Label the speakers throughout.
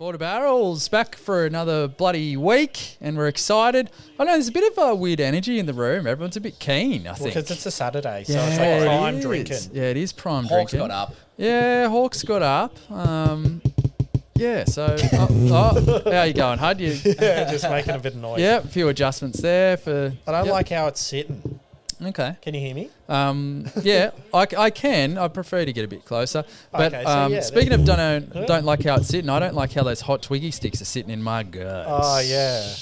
Speaker 1: Quarter Barrels back for another bloody week, and we're excited. I know there's a bit of a weird energy in the room. Everyone's a bit keen, I think.
Speaker 2: Because it's a Saturday, so it's like prime drinking.
Speaker 1: Yeah, it is prime
Speaker 3: Hawks
Speaker 1: drinking.
Speaker 3: got up.
Speaker 1: Yeah, Hawks got up. Yeah, so how are you going, Hud?
Speaker 2: Yeah, just making a bit of noise.
Speaker 1: Yeah, a few adjustments there for.
Speaker 2: I don't like how it's sitting.
Speaker 1: Okay.
Speaker 2: Can you hear me?
Speaker 1: Yeah, I can. I prefer to get a bit closer. But
Speaker 2: Okay, so yeah,
Speaker 1: speaking of don't like how it's sitting, I don't like how those hot Twiggy sticks are sitting in my guts.
Speaker 2: Oh, yeah.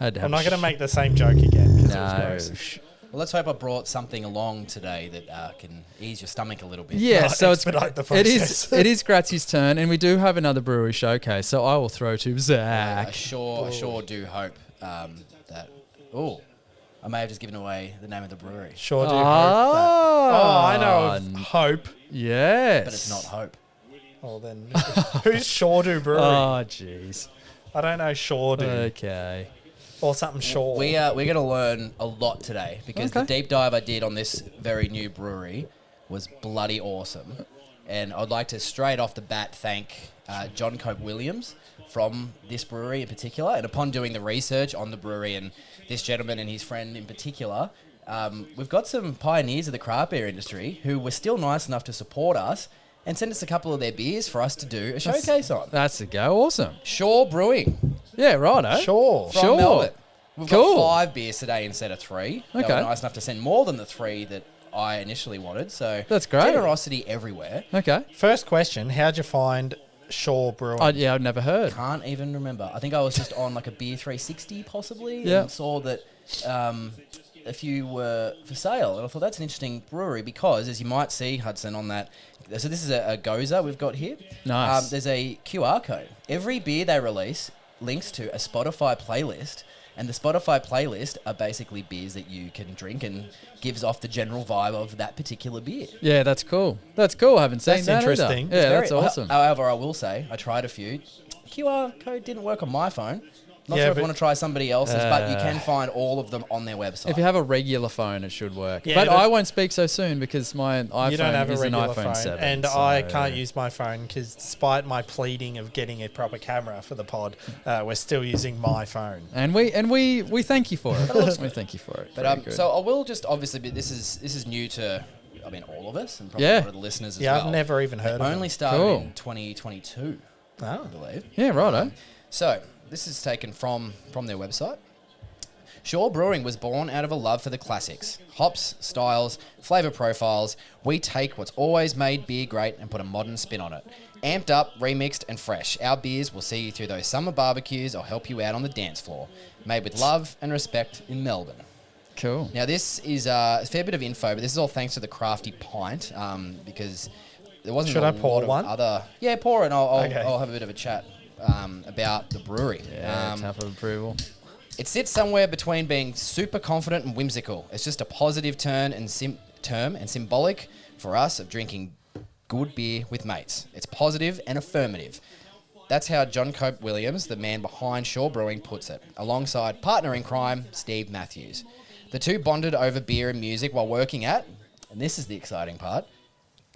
Speaker 1: Had to have
Speaker 2: I'm not going to make the same joke again because it was
Speaker 1: No.
Speaker 2: gross.
Speaker 3: Well, let's hope I brought something along today that can ease your stomach a little bit.
Speaker 1: Yeah, so
Speaker 2: expedite the
Speaker 1: it
Speaker 2: process.
Speaker 1: is Gratzy's turn, and we do have another brewery showcase. So I will throw to
Speaker 3: I
Speaker 1: Zach.
Speaker 3: sure do hope that. Oh, I may have just given away the name of the brewery,
Speaker 2: Sure do hope that. Oh, I know of Hope.
Speaker 1: Yes,
Speaker 3: but it's not Hope.
Speaker 2: Well, then, who's Sure Do Brewery?
Speaker 1: Oh, jeez.
Speaker 2: I don't know Sure Do.
Speaker 1: Okay.
Speaker 2: Or something Sure.
Speaker 3: We're going to learn a lot today because the deep dive I did on this very new brewery was bloody awesome. And I'd like to straight off the bat thank John Cope Williams from this brewery in particular. And upon doing the research on the brewery and this gentleman and his friend in particular, we've got some pioneers of the craft beer industry who were still nice enough to support us and send us a couple of their beers for us to do a showcase on.
Speaker 1: That's a go. Awesome.
Speaker 3: Shore Brewing.
Speaker 1: Yeah, right.
Speaker 2: Sure.
Speaker 3: From
Speaker 1: Sure.
Speaker 3: Melbourne. We've
Speaker 1: Cool.
Speaker 3: got 5 beers today instead of 3. They
Speaker 1: Okay.
Speaker 3: were nice enough to send more than the 3 that I initially wanted. So
Speaker 1: That's great.
Speaker 3: Generosity everywhere.
Speaker 1: Okay.
Speaker 2: First question, how'd you find Sure Brewing?
Speaker 1: Yeah, I'd never heard.
Speaker 3: Can't even remember. I think I was just on like a Beer 360 possibly
Speaker 1: Yeah.
Speaker 3: and saw that a few were for sale. And I thought that's an interesting brewery because, as you might see, Hudson, on that. So this is a Gose we've got here.
Speaker 1: Nice.
Speaker 3: There's a QR code. Every beer they release links to a Spotify playlist. And the Spotify playlist are basically beers that you can drink and gives off the general vibe of that particular beer.
Speaker 1: Yeah, that's cool. That's cool. I haven't seen
Speaker 2: That's
Speaker 1: that either.
Speaker 2: interesting.
Speaker 1: Yeah, that's awesome.
Speaker 3: However, I will say, I tried a few. QR code didn't work on my phone. Not sure if I want to try somebody else's, but you can find all of them on their website.
Speaker 1: If you have a regular phone, it should work.
Speaker 2: Yeah,
Speaker 1: but
Speaker 2: but
Speaker 1: I won't speak so soon because my iPhone
Speaker 2: you don't have a
Speaker 1: is an
Speaker 2: regular
Speaker 1: iPhone
Speaker 2: phone,
Speaker 1: 7.
Speaker 2: and
Speaker 1: so-
Speaker 2: I can't use my phone because, despite my pleading of getting a proper camera for the pod, we're still using my phone.
Speaker 1: And we thank you for it. We thank you for it.
Speaker 3: But
Speaker 1: Very good.
Speaker 3: so I will just obviously be, this is new to all of us and probably
Speaker 1: Yeah.
Speaker 3: a lot of the listeners as
Speaker 2: Yeah,
Speaker 3: well.
Speaker 2: I've never even heard of it.
Speaker 3: Only started
Speaker 1: Cool.
Speaker 3: in 2022, I
Speaker 2: Oh.
Speaker 3: believe.
Speaker 1: Yeah, righto.
Speaker 3: So this is taken from their website. Shore Brewing was born out of a love for the classics. Hops, styles, flavour profiles. We take what's always made beer great and put a modern spin on it. Amped up, remixed and fresh, our beers will see you through those summer barbecues or help you out on the dance floor. Made with love and respect in Melbourne.
Speaker 1: Cool.
Speaker 3: Now this is a fair bit of info, but this is all thanks to the Crafty Pint because there wasn't
Speaker 2: Should
Speaker 3: a
Speaker 2: I pour
Speaker 3: lot of
Speaker 2: one?
Speaker 3: other... Yeah, pour it and I'll
Speaker 2: Okay.
Speaker 3: have a bit of a chat about the brewery.
Speaker 1: Yeah, tap of approval.
Speaker 3: It sits somewhere between being super confident and whimsical. It's just a positive term and symbolic for us of drinking good beer with mates. It's positive and affirmative. That's how John Cope Williams, the man behind Shore Brewing, puts it, alongside partner in crime, Steve Matthews. The two bonded over beer and music while working at, and this is the exciting part,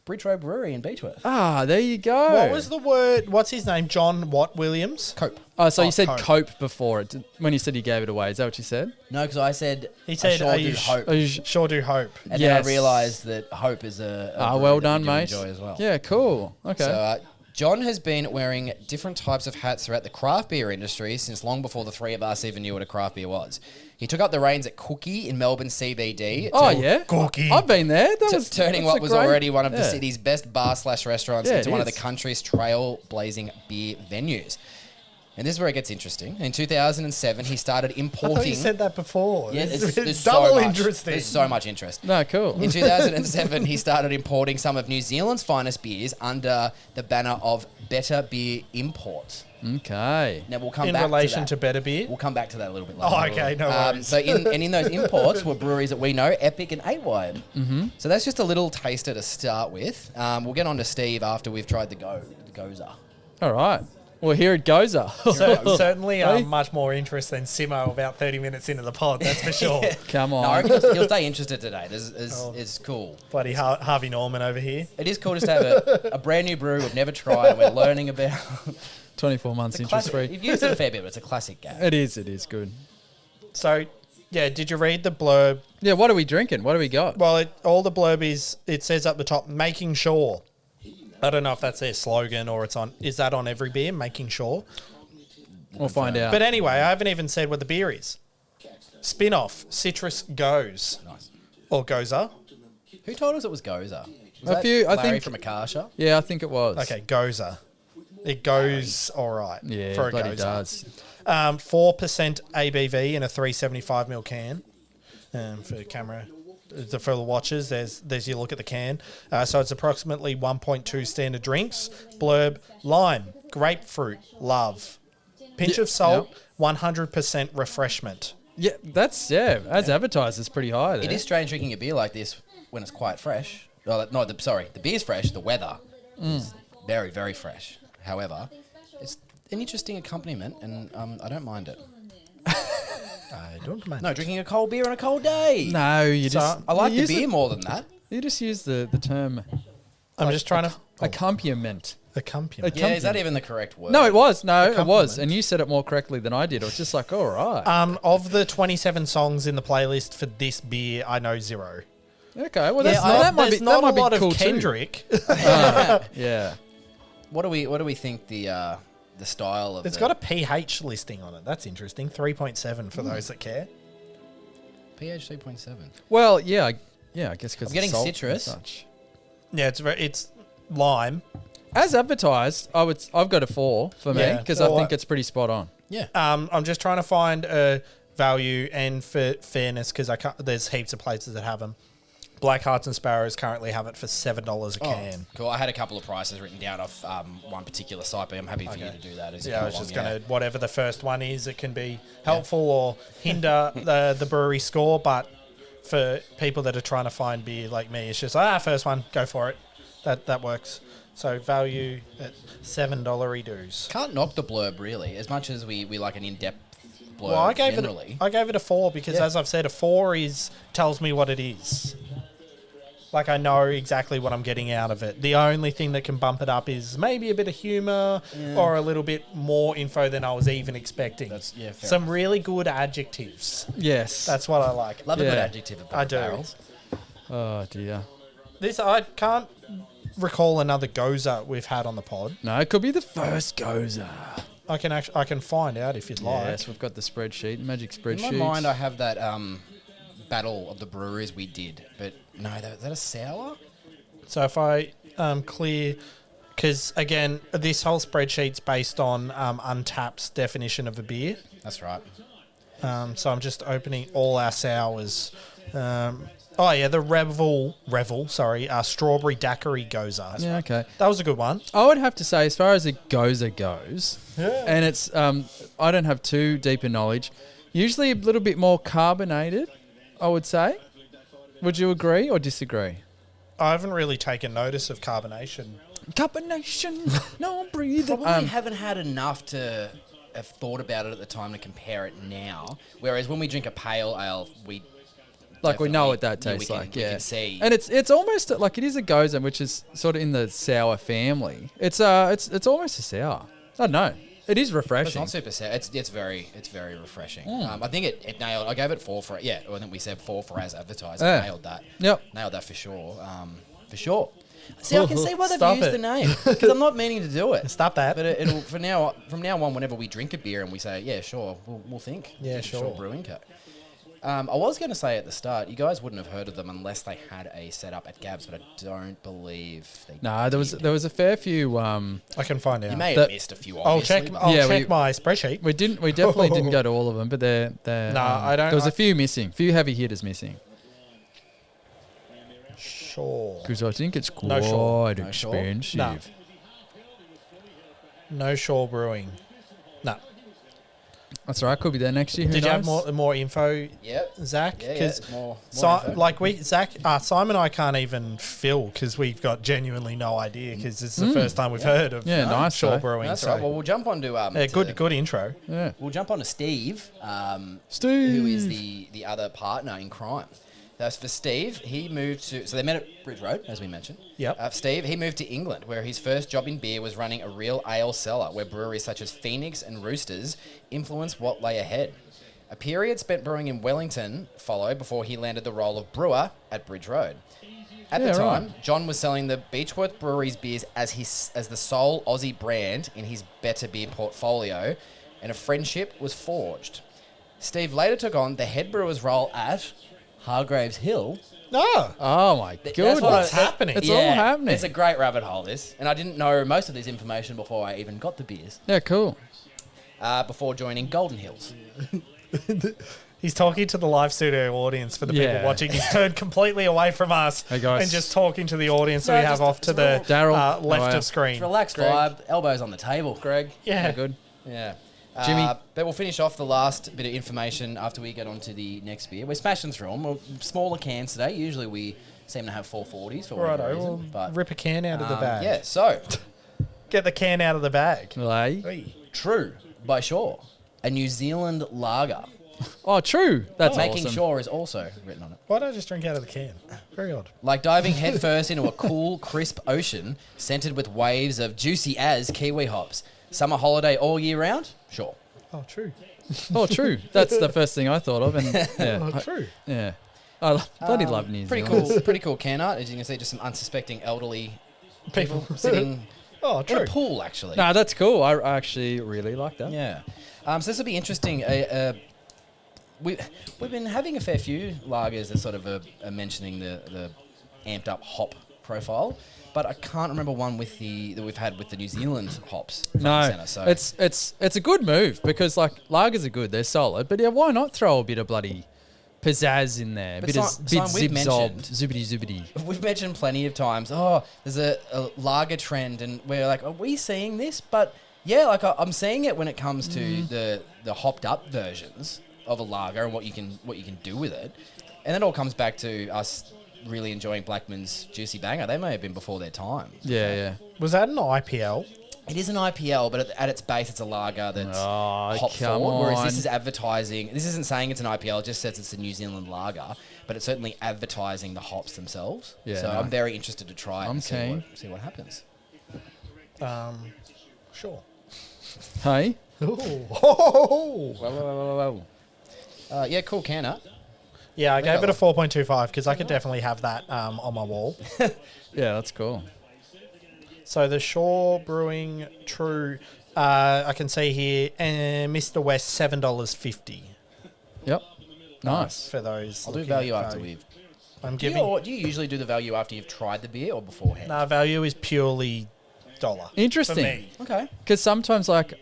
Speaker 3: Britro Brewery in Beechworth.
Speaker 1: Ah, there you go.
Speaker 2: What was the word? What's his name? John what Williams?
Speaker 3: Cope.
Speaker 1: Oh, so
Speaker 2: Oh,
Speaker 1: you said
Speaker 2: Cope.
Speaker 1: cope before it when you said you gave it away. Is that what you said?
Speaker 3: No, because I said,
Speaker 2: He said,
Speaker 3: I sure
Speaker 2: are
Speaker 3: do
Speaker 2: you
Speaker 3: hope.
Speaker 1: Oh,
Speaker 2: Sure do hope.
Speaker 3: And then
Speaker 1: Yes.
Speaker 3: I realised that hope is a brewery
Speaker 1: well
Speaker 3: that
Speaker 1: done,
Speaker 3: we do
Speaker 1: mate.
Speaker 3: enjoy as well.
Speaker 1: Yeah, cool. Okay.
Speaker 3: So John has been wearing different types of hats throughout the craft beer industry since long before the three of us even knew what a craft beer was. He took up the reins at Cookie in Melbourne CBD.
Speaker 1: oh, yeah.
Speaker 2: Cookie.
Speaker 1: I've been there.
Speaker 3: Turning
Speaker 1: that's
Speaker 3: what
Speaker 1: a
Speaker 3: was
Speaker 1: great-
Speaker 3: already one of the
Speaker 1: yeah.
Speaker 3: city's best bar/restaurants
Speaker 1: Yeah,
Speaker 3: into
Speaker 1: it
Speaker 3: one of the
Speaker 1: is.
Speaker 3: country's trailblazing beer venues. And this is where it gets interesting. In 2007, he started
Speaker 2: I thought
Speaker 3: importing...
Speaker 2: you said that before.
Speaker 3: Yeah,
Speaker 2: It's
Speaker 3: there's
Speaker 2: double
Speaker 3: so much,
Speaker 2: interesting.
Speaker 3: There's so much interest.
Speaker 1: No, cool.
Speaker 3: In 2007, he started importing some of New Zealand's finest beers under the banner of Better Beer Imports.
Speaker 1: Okay.
Speaker 3: Now we'll come
Speaker 2: In
Speaker 3: back
Speaker 2: relation
Speaker 3: to
Speaker 2: to
Speaker 3: that.
Speaker 2: better beer?
Speaker 3: We'll come back to that a little bit later.
Speaker 2: Oh, okay, no worries.
Speaker 3: So in those imports were breweries that we know, Epic and 8 Wired. Mm-hmm. So that's just a little taster to start with. We'll get on to Steve after we've tried the Goza.
Speaker 1: All right. Well, here it goes.
Speaker 2: Certainly
Speaker 1: Hey?
Speaker 2: much more interest than Simo about 30 minutes into the pod, that's for sure.
Speaker 1: Come
Speaker 3: No,
Speaker 1: on.
Speaker 3: I reckon he'll stay interested today. It's cool.
Speaker 2: Bloody Harvey Norman over here.
Speaker 3: It is cool just to have a brand new brew we've never tried and we're learning about.
Speaker 1: 24 months
Speaker 3: It's a
Speaker 1: interest
Speaker 3: classic.
Speaker 1: free.
Speaker 3: You've used it a fair bit, but it's a classic gag.
Speaker 1: It is good.
Speaker 2: So, yeah, did you read the blurb?
Speaker 1: Yeah, what are we drinking? What do we got?
Speaker 2: Well, all the blurb is, it says up the top, making sure. I don't know if that's their slogan or is that on every beer, making sure?
Speaker 1: We'll find out.
Speaker 2: But anyway, I haven't even said what the beer is. Spin-off, Citrus Gose.
Speaker 3: Nice.
Speaker 2: Or Goza.
Speaker 3: Who told us it was Goza? Was
Speaker 1: A
Speaker 3: that
Speaker 1: few- I
Speaker 3: Larry
Speaker 1: think-
Speaker 3: from Akasha?
Speaker 1: Yeah, I think it was.
Speaker 2: Okay, Goza. It goes all right
Speaker 1: Yeah,
Speaker 2: for a
Speaker 1: bloody
Speaker 2: Goza.
Speaker 1: does.
Speaker 2: 4% ABV in a 375ml can. For the camera, for the watchers, there's your look at the can. So it's approximately 1.2 standard drinks. Blurb: lime, grapefruit, love, pinch of salt, 100% refreshment.
Speaker 1: Yeah, as advertised, it's pretty high there.
Speaker 3: It is strange drinking a beer like this when it's quite fresh. Oh, no, the beer's fresh. The weather is very, very fresh. However, it's an interesting accompaniment, and I don't mind it.
Speaker 2: I don't mind.
Speaker 3: No, drinking a cold beer on a cold day.
Speaker 1: No, you
Speaker 2: So,
Speaker 1: just...
Speaker 3: I like
Speaker 1: you
Speaker 3: the
Speaker 1: use
Speaker 3: beer
Speaker 1: it-
Speaker 3: more than that.
Speaker 1: You just use the term...
Speaker 2: I'm just trying to
Speaker 1: Accompaniment.
Speaker 2: accompaniment.
Speaker 3: Yeah, is that even the correct word?
Speaker 1: No, it was. No, it was.
Speaker 2: Accompaniment.
Speaker 1: And you said it more correctly than I did. It was just like, all right.
Speaker 2: Of the 27 songs in the playlist for this beer, I know 0.
Speaker 1: Okay, well,
Speaker 3: Yeah,
Speaker 1: that might be,
Speaker 2: There's not
Speaker 1: that might
Speaker 2: a lot
Speaker 1: be cool
Speaker 2: of Kendrick.
Speaker 1: too. Yeah.
Speaker 3: What do we think the style of?
Speaker 2: It's got a pH listing on it. That's interesting. 3.7 for those that care.
Speaker 3: pH 3.7.
Speaker 1: Well, yeah, I guess because
Speaker 3: I'm getting citrus.
Speaker 1: Such.
Speaker 2: Yeah, it's lime.
Speaker 1: As advertised, I've got a 4 for me
Speaker 2: Yeah,
Speaker 1: because I
Speaker 2: 4.
Speaker 1: think it's pretty spot on.
Speaker 3: Yeah.
Speaker 2: I'm just trying to find a value and for fairness because there's heaps of places that have them. Black Hearts and Sparrows currently have it for $7 a can.
Speaker 3: Cool. I had a couple of prices written down off one particular site, but I'm happy for you to do that. As you
Speaker 2: Yeah, I
Speaker 3: go
Speaker 2: was
Speaker 3: along,
Speaker 2: just going to, whatever the first one is, it can be helpful or hinder the brewery score, but for people that are trying to find beer like me, it's just, first one, go for it. That works. So value at $7 dues.
Speaker 3: Can't knock the blurb really, as much as we like an in-depth blurb.
Speaker 2: Well, I gave
Speaker 3: generally.
Speaker 2: it a 4 because, as I've said, a 4 tells me what it is. Like, I know exactly what I'm getting out of it. The only thing that can bump it up is maybe a bit of humour or a little bit more info than I was even expecting.
Speaker 3: Fair
Speaker 2: Some really good adjectives.
Speaker 1: Yes.
Speaker 2: That's what I like.
Speaker 3: Love a good
Speaker 1: Yeah.
Speaker 3: adjective.
Speaker 2: I do.
Speaker 3: Barrels.
Speaker 1: Oh dear.
Speaker 2: I can't recall another Goza we've had on the pod.
Speaker 1: No, it could be the first Goza.
Speaker 2: I can find out if you'd like.
Speaker 1: Yes, we've got the spreadsheet, the magic
Speaker 3: In
Speaker 1: spreadsheet.
Speaker 3: my mind, I have that battle of the breweries we did, but no, is that a sour?
Speaker 2: So if I clear, because again, this whole spreadsheet's based on Untapped's definition of a beer.
Speaker 3: That's right.
Speaker 2: So I'm just opening all our sours. The Revel, strawberry daiquiri Goza.
Speaker 1: Yeah, okay.
Speaker 2: That was a good one.
Speaker 1: I would have to say, as far as a Goza goes, and it's, I don't have too deep a knowledge, usually a little bit more carbonated, I would say. Would you agree or disagree?
Speaker 2: I haven't really taken notice of carbonation.
Speaker 1: Carbonation, no breathing.
Speaker 3: Probably haven't had enough to have thought about it at the time to compare it now. Whereas when we drink a pale ale, we
Speaker 1: know what that
Speaker 3: definitely-
Speaker 1: tastes
Speaker 3: we
Speaker 1: like,
Speaker 3: can
Speaker 1: yeah.
Speaker 3: see.
Speaker 1: And it's almost like it is a Goza, which is sort of in the sour family. It's almost a sour. I don't know. It is
Speaker 3: It's
Speaker 1: refreshing.
Speaker 3: not super sour. It's very refreshing. I think it nailed. I gave it 4 for it. Yeah, I think we said 4 for as advertised.
Speaker 1: Yeah.
Speaker 3: Nailed that.
Speaker 1: Yep.
Speaker 3: Nailed that for sure. For sure. See, I can see why they've
Speaker 2: Stop
Speaker 3: used
Speaker 2: it.
Speaker 3: the name because I'm not meaning to do it.
Speaker 2: Stop that.
Speaker 3: But it'll from now on, whenever we drink a beer and we say, yeah, sure, we'll think.
Speaker 2: Yeah, sure.
Speaker 3: Brewing Co. I was going to say at the start, you guys wouldn't have heard of them unless they had a setup at Gabs, but I don't believe they
Speaker 1: No, there
Speaker 3: did.
Speaker 1: was a fair few.
Speaker 2: I can find out.
Speaker 3: You may
Speaker 1: that-
Speaker 3: have missed a few.
Speaker 2: I'll
Speaker 3: Obviously,
Speaker 2: check.
Speaker 3: but-
Speaker 2: I'll
Speaker 1: Yeah,
Speaker 2: check my spreadsheet.
Speaker 1: We definitely didn't go to all of them, but they're
Speaker 2: No, I don't-
Speaker 1: There was a few missing, few heavy hitters missing.
Speaker 2: Sure.
Speaker 1: Because I think it's quite
Speaker 2: No Shore.
Speaker 3: No Shore?
Speaker 1: expensive.
Speaker 2: No. No Shore Brewing. No.
Speaker 1: That's all right. Could be there next year. Who
Speaker 2: Did you have
Speaker 1: knows?
Speaker 2: more info,
Speaker 3: Yep.
Speaker 2: Zach?
Speaker 3: Yeah,
Speaker 2: Because
Speaker 3: it's more info.
Speaker 2: Simon and I can't even fill because we've got genuinely no idea because it's the first time we've heard of
Speaker 1: Yeah, nice,
Speaker 2: Shore
Speaker 1: though.
Speaker 2: Brewing.
Speaker 3: That's
Speaker 2: so
Speaker 3: right. Well, we'll jump on to
Speaker 2: good intro.
Speaker 1: Yeah.
Speaker 3: We'll jump on to Steve,
Speaker 1: Steve.
Speaker 3: who is the other partner in crime. That's for Steve. He moved to... So they met at Bridge Road, as we mentioned.
Speaker 2: Yep.
Speaker 3: Steve, he moved to England, where his first job in beer was running a real ale cellar, where breweries such as Phoenix and Roosters influenced what lay ahead. A period spent brewing in Wellington followed before he landed the role of brewer at Bridge Road. At the time, John was selling the Beechworth Brewery's beers as the sole Aussie brand in his Better Beer portfolio, and a friendship was forged. Steve later took on the head brewer's role at Hargraves Hill.
Speaker 2: No.
Speaker 1: Oh my god,
Speaker 2: what's happening?
Speaker 1: It's all happening.
Speaker 3: It's a great rabbit hole, this. And I didn't know most of this information before I even got the beers.
Speaker 1: Yeah, cool.
Speaker 3: Before joining Golden Hills.
Speaker 2: He's talking to the live studio audience for the people watching. He's turned completely away from us
Speaker 1: Hey guys.
Speaker 2: and just talking to the audience that we have off to the
Speaker 1: Daryl,
Speaker 2: left of screen.
Speaker 3: Relaxed vibe, elbows on the table.
Speaker 1: Greg.
Speaker 2: Yeah.
Speaker 1: Good.
Speaker 3: Yeah.
Speaker 1: Jimmy.
Speaker 3: But we'll finish off the last bit of information after we get on to the next beer. We're smashing through them. We're smaller cans today. Usually we seem to have 440s for whatever
Speaker 2: Righto,
Speaker 3: reason.
Speaker 2: we'll
Speaker 3: But
Speaker 2: rip a can out of the bag.
Speaker 3: yeah, so
Speaker 2: Get the can out of the bag.
Speaker 1: Lay.
Speaker 3: True by Shore, a New Zealand lager.
Speaker 1: Oh, true. That's
Speaker 3: Making
Speaker 1: awesome.
Speaker 3: Sure is also written on it.
Speaker 2: Why don't I just drink out of the can? Very odd.
Speaker 3: Like diving headfirst into a cool, crisp ocean scented with waves of juicy as kiwi hops. Summer holiday all year round? Sure.
Speaker 2: Oh, true.
Speaker 1: Oh, true. That's the first thing I thought of. And yeah,
Speaker 2: True.
Speaker 1: yeah. I bloody love New
Speaker 3: Pretty
Speaker 1: Zealand.
Speaker 3: cool, pretty cool can art. As you can see, just some unsuspecting elderly people sitting
Speaker 2: Oh,
Speaker 3: in
Speaker 2: true.
Speaker 3: a pool, actually.
Speaker 1: No, that's cool. I actually really like that.
Speaker 3: Yeah. So this will be interesting. We've been having a fair few lagers that sort of are mentioning the amped up hop profile, but I can't remember one that we've had with the New Zealand hops.
Speaker 1: No,
Speaker 3: Center, so.
Speaker 1: it's a good move because like lagers are good, they're solid, but yeah, why not throw a bit of bloody pizzazz in there,
Speaker 3: But
Speaker 1: bit of
Speaker 3: Simon, we've
Speaker 1: zip zob,
Speaker 3: mentioned-
Speaker 1: zibbity.
Speaker 3: We've mentioned plenty of times, there's a lager trend, and we're like, are we seeing this? But yeah, like I'm seeing it when it comes to the hopped up versions of a lager and what you can do with it. And it all comes back to us really enjoying Blackman's Juicy Banger. They may have been before their time.
Speaker 1: Yeah.
Speaker 2: Was that an IPL?
Speaker 3: It is an IPL, but at its base, it's a lager that's
Speaker 1: Oh,
Speaker 3: hop
Speaker 1: come
Speaker 3: forward. Whereas
Speaker 1: on.
Speaker 3: this is advertising. This isn't saying it's an IPL. It just says it's a New Zealand lager, but it's certainly advertising the hops themselves.
Speaker 1: Yeah,
Speaker 3: so
Speaker 1: no.
Speaker 3: I'm very interested to try it
Speaker 1: I'm
Speaker 3: and
Speaker 1: keen.
Speaker 3: see what happens.
Speaker 2: Sure.
Speaker 1: Hey,
Speaker 2: Oh.
Speaker 3: Yeah, cool can art.
Speaker 2: Yeah, I gave it a 4.25 because I could definitely have that on my wall.
Speaker 1: yeah, that's cool.
Speaker 2: So the Shore Brewing True, I can see here, and Mr. West $7.50
Speaker 1: Yep, nice.
Speaker 2: for those.
Speaker 3: I'll do
Speaker 2: looking
Speaker 3: value
Speaker 2: at
Speaker 3: after
Speaker 2: value.
Speaker 3: we've.
Speaker 2: I'm
Speaker 3: Do
Speaker 2: giving.
Speaker 3: you usually do the value after you've tried the beer or beforehand?
Speaker 2: No, value is purely dollar. For
Speaker 1: Interesting,
Speaker 2: me.
Speaker 3: Okay.
Speaker 1: because sometimes like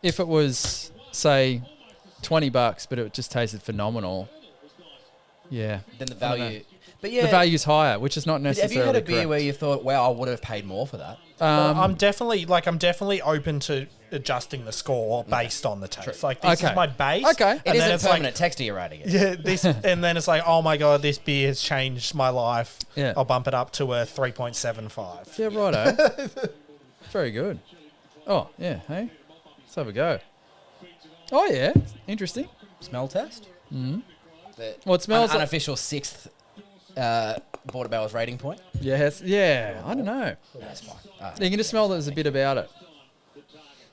Speaker 1: if it was say $20, but it just tasted phenomenal. Yeah,
Speaker 3: Then the
Speaker 1: I don't know.
Speaker 3: value. But yeah,
Speaker 1: the value's higher, which is not
Speaker 3: have
Speaker 1: necessarily
Speaker 3: you had a beer
Speaker 1: correct.
Speaker 3: where you thought, wow, I would have paid more for that?
Speaker 2: Well, I'm definitely open to adjusting the score based on the taste. Like this
Speaker 1: Okay.
Speaker 2: is my base.
Speaker 1: Okay.
Speaker 3: It
Speaker 2: and then
Speaker 3: isn't
Speaker 2: it's
Speaker 3: permanent texture you're adding it.
Speaker 2: yeah, this, and then it's like, oh my god, this beer has changed my life.
Speaker 1: Yeah.
Speaker 2: I'll bump it up to a 3.75.
Speaker 1: Yeah, righto. Very good. Oh, yeah, hey? Let's have a go. Oh, yeah. Interesting.
Speaker 3: Smell test? Mm-hmm.
Speaker 1: Well, it smells like...
Speaker 3: unofficial sixth Border Barrels rating point.
Speaker 1: Yes, yeah, I don't know.
Speaker 3: That's fine.
Speaker 1: You can just smell there's a bit about it.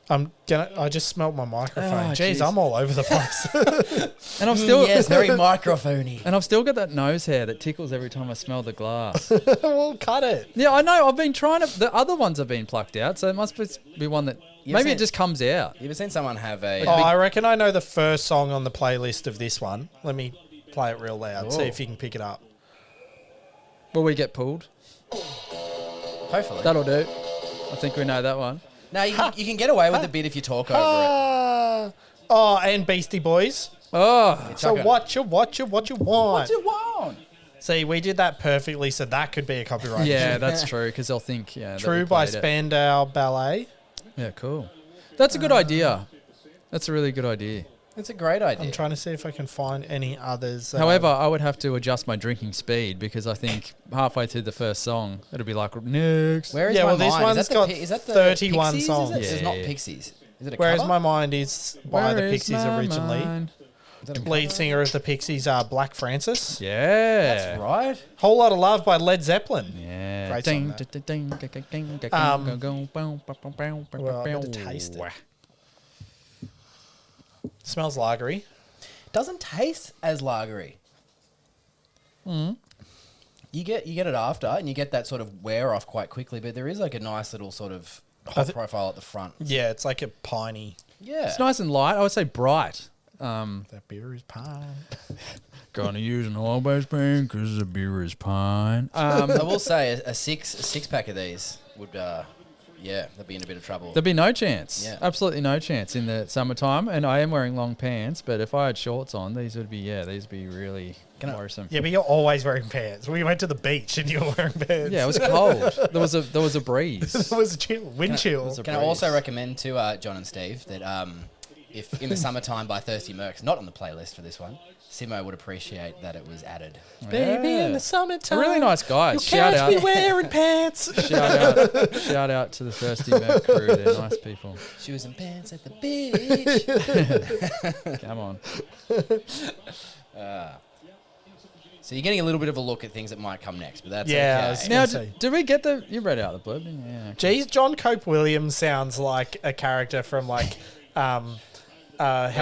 Speaker 2: I just smelled my microphone.
Speaker 1: Oh,
Speaker 2: Jeez,
Speaker 1: jeez.
Speaker 2: I'm all over the place.
Speaker 1: And I'm still...
Speaker 3: yes, very microphony.
Speaker 1: And I've still got that nose hair that tickles every time I smell the glass.
Speaker 2: Well, cut it.
Speaker 1: Yeah, I know. I've been trying to... The other ones have been plucked out, so it must be one that... Maybe it just comes out.
Speaker 3: You ever seen someone have a...
Speaker 2: Oh, I reckon I know the first song on the playlist of this one. Let me play it real loud. See if you can pick it up.
Speaker 1: Will we get pulled?
Speaker 3: Hopefully.
Speaker 1: That'll do. I think we know that one.
Speaker 3: No, you can get away with a bit if you talk over
Speaker 2: Oh, and Beastie Boys.
Speaker 1: Oh,
Speaker 3: it.
Speaker 2: So what you want?
Speaker 3: What you want?
Speaker 2: See, we did that perfectly, so that could be a copyright.
Speaker 1: yeah,
Speaker 2: issue.
Speaker 1: that's true, because they'll think, yeah. that
Speaker 2: True
Speaker 1: we
Speaker 2: by
Speaker 1: played it.
Speaker 2: Spandau Ballet.
Speaker 1: Yeah, cool. That's a good idea. That's a really good idea.
Speaker 3: It's a great idea.
Speaker 2: I'm trying to see if I can find any others.
Speaker 1: However, I would have to adjust my drinking speed because I think halfway through the first song, it'll be like, next.
Speaker 3: Where is
Speaker 2: Yeah,
Speaker 3: my
Speaker 2: well, this
Speaker 3: mind?
Speaker 2: one's
Speaker 3: is that
Speaker 2: got
Speaker 3: is that the
Speaker 2: 31
Speaker 3: Pixies,
Speaker 2: songs.
Speaker 3: Is it? It's not
Speaker 1: Yeah.
Speaker 3: Pixies. Is it a
Speaker 2: whereas
Speaker 3: cover?
Speaker 2: my mind is by
Speaker 1: Where
Speaker 2: the
Speaker 1: is
Speaker 2: Pixies
Speaker 1: my
Speaker 2: originally.
Speaker 1: mind?
Speaker 2: Lead singer of the Pixies, Black Francis.
Speaker 1: Yeah.
Speaker 3: That's right.
Speaker 2: Whole Lot of Love by Led Zeppelin.
Speaker 1: Yeah.
Speaker 2: Great song, that. Well, I better taste it. Smells lagery.
Speaker 3: Doesn't taste as lagery. You get it after, and you get that sort of wear off quite quickly. But there is like a nice little sort of hop profile at the front.
Speaker 2: Yeah, it's like a piney.
Speaker 3: Yeah,
Speaker 1: It's nice and light. I would say bright.
Speaker 2: That beer is pine.
Speaker 1: Gonna use an all-base pen because the beer is pine.
Speaker 3: I will say a six pack of these would, they'd be in a bit of trouble.
Speaker 1: There'd be no chance.
Speaker 3: Yeah.
Speaker 1: Absolutely no chance in the summertime. And I am wearing long pants, but if I had shorts on, these would be really worrisome.
Speaker 2: Yeah, but you're always wearing pants. We went to the beach and you were wearing pants.
Speaker 1: Yeah, it was cold. There was a breeze.
Speaker 2: It was chill, wind chill.
Speaker 3: Can I also recommend to John and Steve that if in the summertime by Thirsty Mercs, not on the playlist for this one, Simo would appreciate that it was added.
Speaker 2: Baby, in the
Speaker 1: A
Speaker 2: summertime.
Speaker 1: really nice guys. Shout
Speaker 2: Catch
Speaker 1: out.
Speaker 2: me wearing pants.
Speaker 1: Shout out to the Thirsty Merc crew. They're nice people.
Speaker 3: Shoes and pants at the beach.
Speaker 1: Come on.
Speaker 3: So you're getting a little bit of a look at things that might come next, but that's
Speaker 2: Yeah, I
Speaker 3: okay.
Speaker 2: was-
Speaker 1: Now,
Speaker 2: say.
Speaker 1: did we get you read out the blurb, didn't you? Yeah.
Speaker 2: Geez, John Cope Williams sounds like a character from like Hell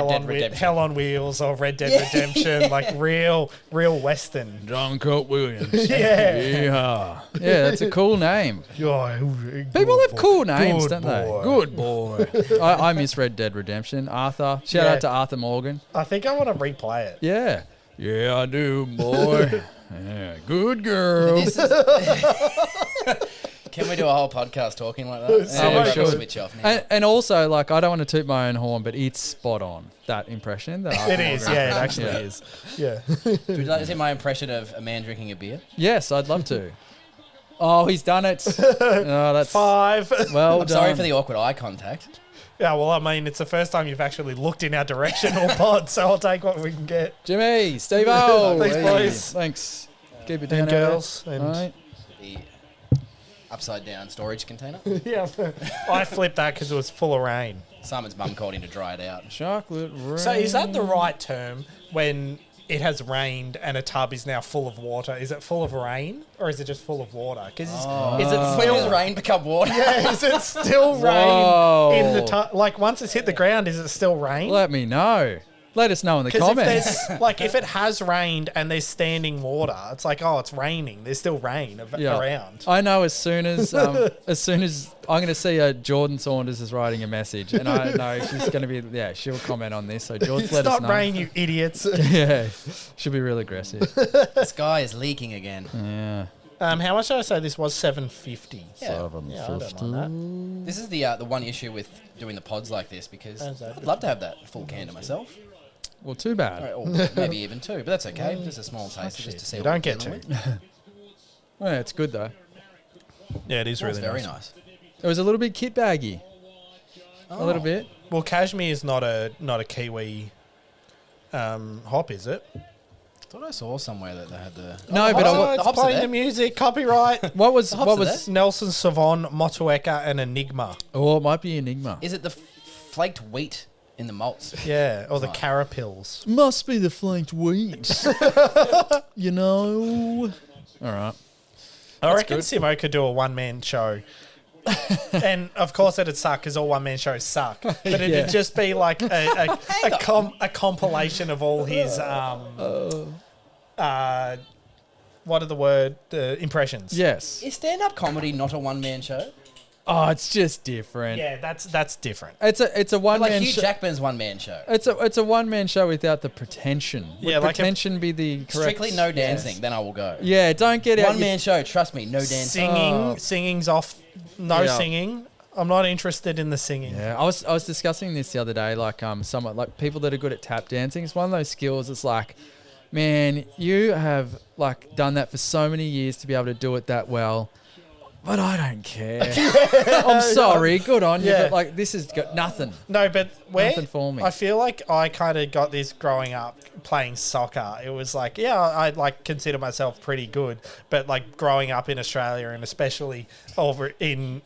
Speaker 2: on Wheels or Red Dead Redemption, like real Western.
Speaker 1: John Cope Williams.
Speaker 2: Yeah.
Speaker 1: Yeah, that's a cool name. People have cool names, don't they? Good boy. I miss Red Dead Redemption. Arthur. Shout out to Arthur Morgan.
Speaker 2: I think I want to replay it.
Speaker 1: Yeah. Yeah, I do, boy. Yeah, good girl.
Speaker 3: This is Can we do a whole podcast talking like that?
Speaker 1: Yeah,
Speaker 3: I'll
Speaker 1: sure.
Speaker 3: switch off now.
Speaker 1: And also, like, I don't want to toot my own horn, but it's spot on, that impression. That
Speaker 2: It is, yeah, it actually
Speaker 1: Yeah.
Speaker 2: is. Yeah.
Speaker 3: Would you like to see my impression of a man drinking a beer?
Speaker 1: Yes, I'd love to. Oh, he's done it. Oh, that's
Speaker 2: 5.
Speaker 1: well
Speaker 3: I'm
Speaker 1: done.
Speaker 3: sorry for the awkward eye contact.
Speaker 2: Yeah, well, I mean, it's the first time you've actually looked in our direction all pod, so I'll take what we can get.
Speaker 1: Jimmy, Steve-O.
Speaker 2: Thanks,
Speaker 1: Hey,
Speaker 2: boys.
Speaker 1: Thanks. Keep it down,
Speaker 2: And girls. And
Speaker 1: All right.
Speaker 3: The upside down storage container.
Speaker 2: yeah, I flipped that because it was full of rain.
Speaker 3: Simon's mum called in to dry it out.
Speaker 1: Chocolate rain.
Speaker 2: So is that the right term when it has rained and a tub is now full of water? Is it full of rain or is it just full of water? Because is it
Speaker 3: When
Speaker 2: still
Speaker 3: does rain become water?
Speaker 2: Yeah, is it still
Speaker 1: Whoa.
Speaker 2: rain in the tub? Like once it's hit the ground, is it still rain?
Speaker 1: Let me know. Let us know in the
Speaker 2: Because if
Speaker 1: comments.
Speaker 2: there's like if it has rained and there's standing water, it's like, oh, it's raining. There's still rain around.
Speaker 1: I know as soon as I'm going to see Jordan Saunders is writing a message, and I know she's going to be she'll comment on this. So Jordan,
Speaker 2: It's
Speaker 1: let us
Speaker 2: not
Speaker 1: know.
Speaker 2: rain, you idiots.
Speaker 1: Yeah, she'll be real aggressive.
Speaker 3: The sky is leaking again.
Speaker 1: Yeah.
Speaker 2: How much did I say this was? $7.50.
Speaker 3: Yeah.
Speaker 2: Yeah, I don't mind
Speaker 3: This is the one issue with doing the pods like this because
Speaker 2: How's that?
Speaker 3: I'd love to have that full can to myself.
Speaker 1: Well, too bad.
Speaker 3: Or maybe even two, but that's okay. Just a small taste just to see
Speaker 2: You
Speaker 3: what
Speaker 2: don't
Speaker 3: we're
Speaker 2: get
Speaker 3: dealing
Speaker 2: to.
Speaker 3: with.
Speaker 1: Well, it's good though.
Speaker 2: that. Yeah, it is
Speaker 3: It's
Speaker 2: really
Speaker 3: very
Speaker 2: nice.
Speaker 3: nice.
Speaker 1: It was a little bit kit baggy. A little bit.
Speaker 2: Well, cashmere is not a Kiwi hop, is it?
Speaker 3: I thought I saw somewhere that they had the
Speaker 1: No, but
Speaker 2: Oh,
Speaker 1: I,
Speaker 2: it's
Speaker 3: hops are
Speaker 2: playing
Speaker 3: there.
Speaker 2: the music. Copyright.
Speaker 1: what was
Speaker 3: hops
Speaker 1: what
Speaker 3: are
Speaker 1: was?
Speaker 2: Nelson Sauvon, Motueka, and Enigma.
Speaker 1: Oh, it might be Enigma.
Speaker 3: Is it the flaked wheat in the malts?
Speaker 2: Yeah, or the
Speaker 3: Right.
Speaker 2: carapils.
Speaker 1: Must be the flanked wheat. You know. All right.
Speaker 2: I reckon Simo could do a one-man show. And of course it'd suck because all one-man shows suck. But it'd
Speaker 1: Yeah.
Speaker 2: just be like a compilation of all his what are the word impressions.
Speaker 1: Yes.
Speaker 3: Is stand-up comedy not a one-man show?
Speaker 1: Oh, it's just different.
Speaker 2: Yeah, that's different.
Speaker 1: It's a one
Speaker 3: Like
Speaker 1: man
Speaker 3: Hugh
Speaker 1: show.
Speaker 3: Jackman's one-man show.
Speaker 1: It's a one man show without the pretension. Would
Speaker 2: Yeah, like a-
Speaker 1: pretension be the correct?
Speaker 3: Strictly no dancing, then I will go.
Speaker 1: Yeah, don't get out.
Speaker 3: One-man show, trust me, no dancing.
Speaker 2: Singing's off. No
Speaker 1: Yeah.
Speaker 2: singing. I'm not interested in the singing.
Speaker 1: Yeah, I was discussing this the other day. Like someone like people that are good at tap dancing. It's one of those skills. It's like, man, you have like done that for so many years to be able to do it that well. But I don't care. I'm sorry. Good on you.
Speaker 2: Yeah.
Speaker 1: But like, this has got nothing.
Speaker 2: No, but
Speaker 1: Nothing for me.
Speaker 2: I feel like I kind of got this growing up playing soccer. It was like, yeah, I like consider myself pretty good, but like growing up in Australia and especially over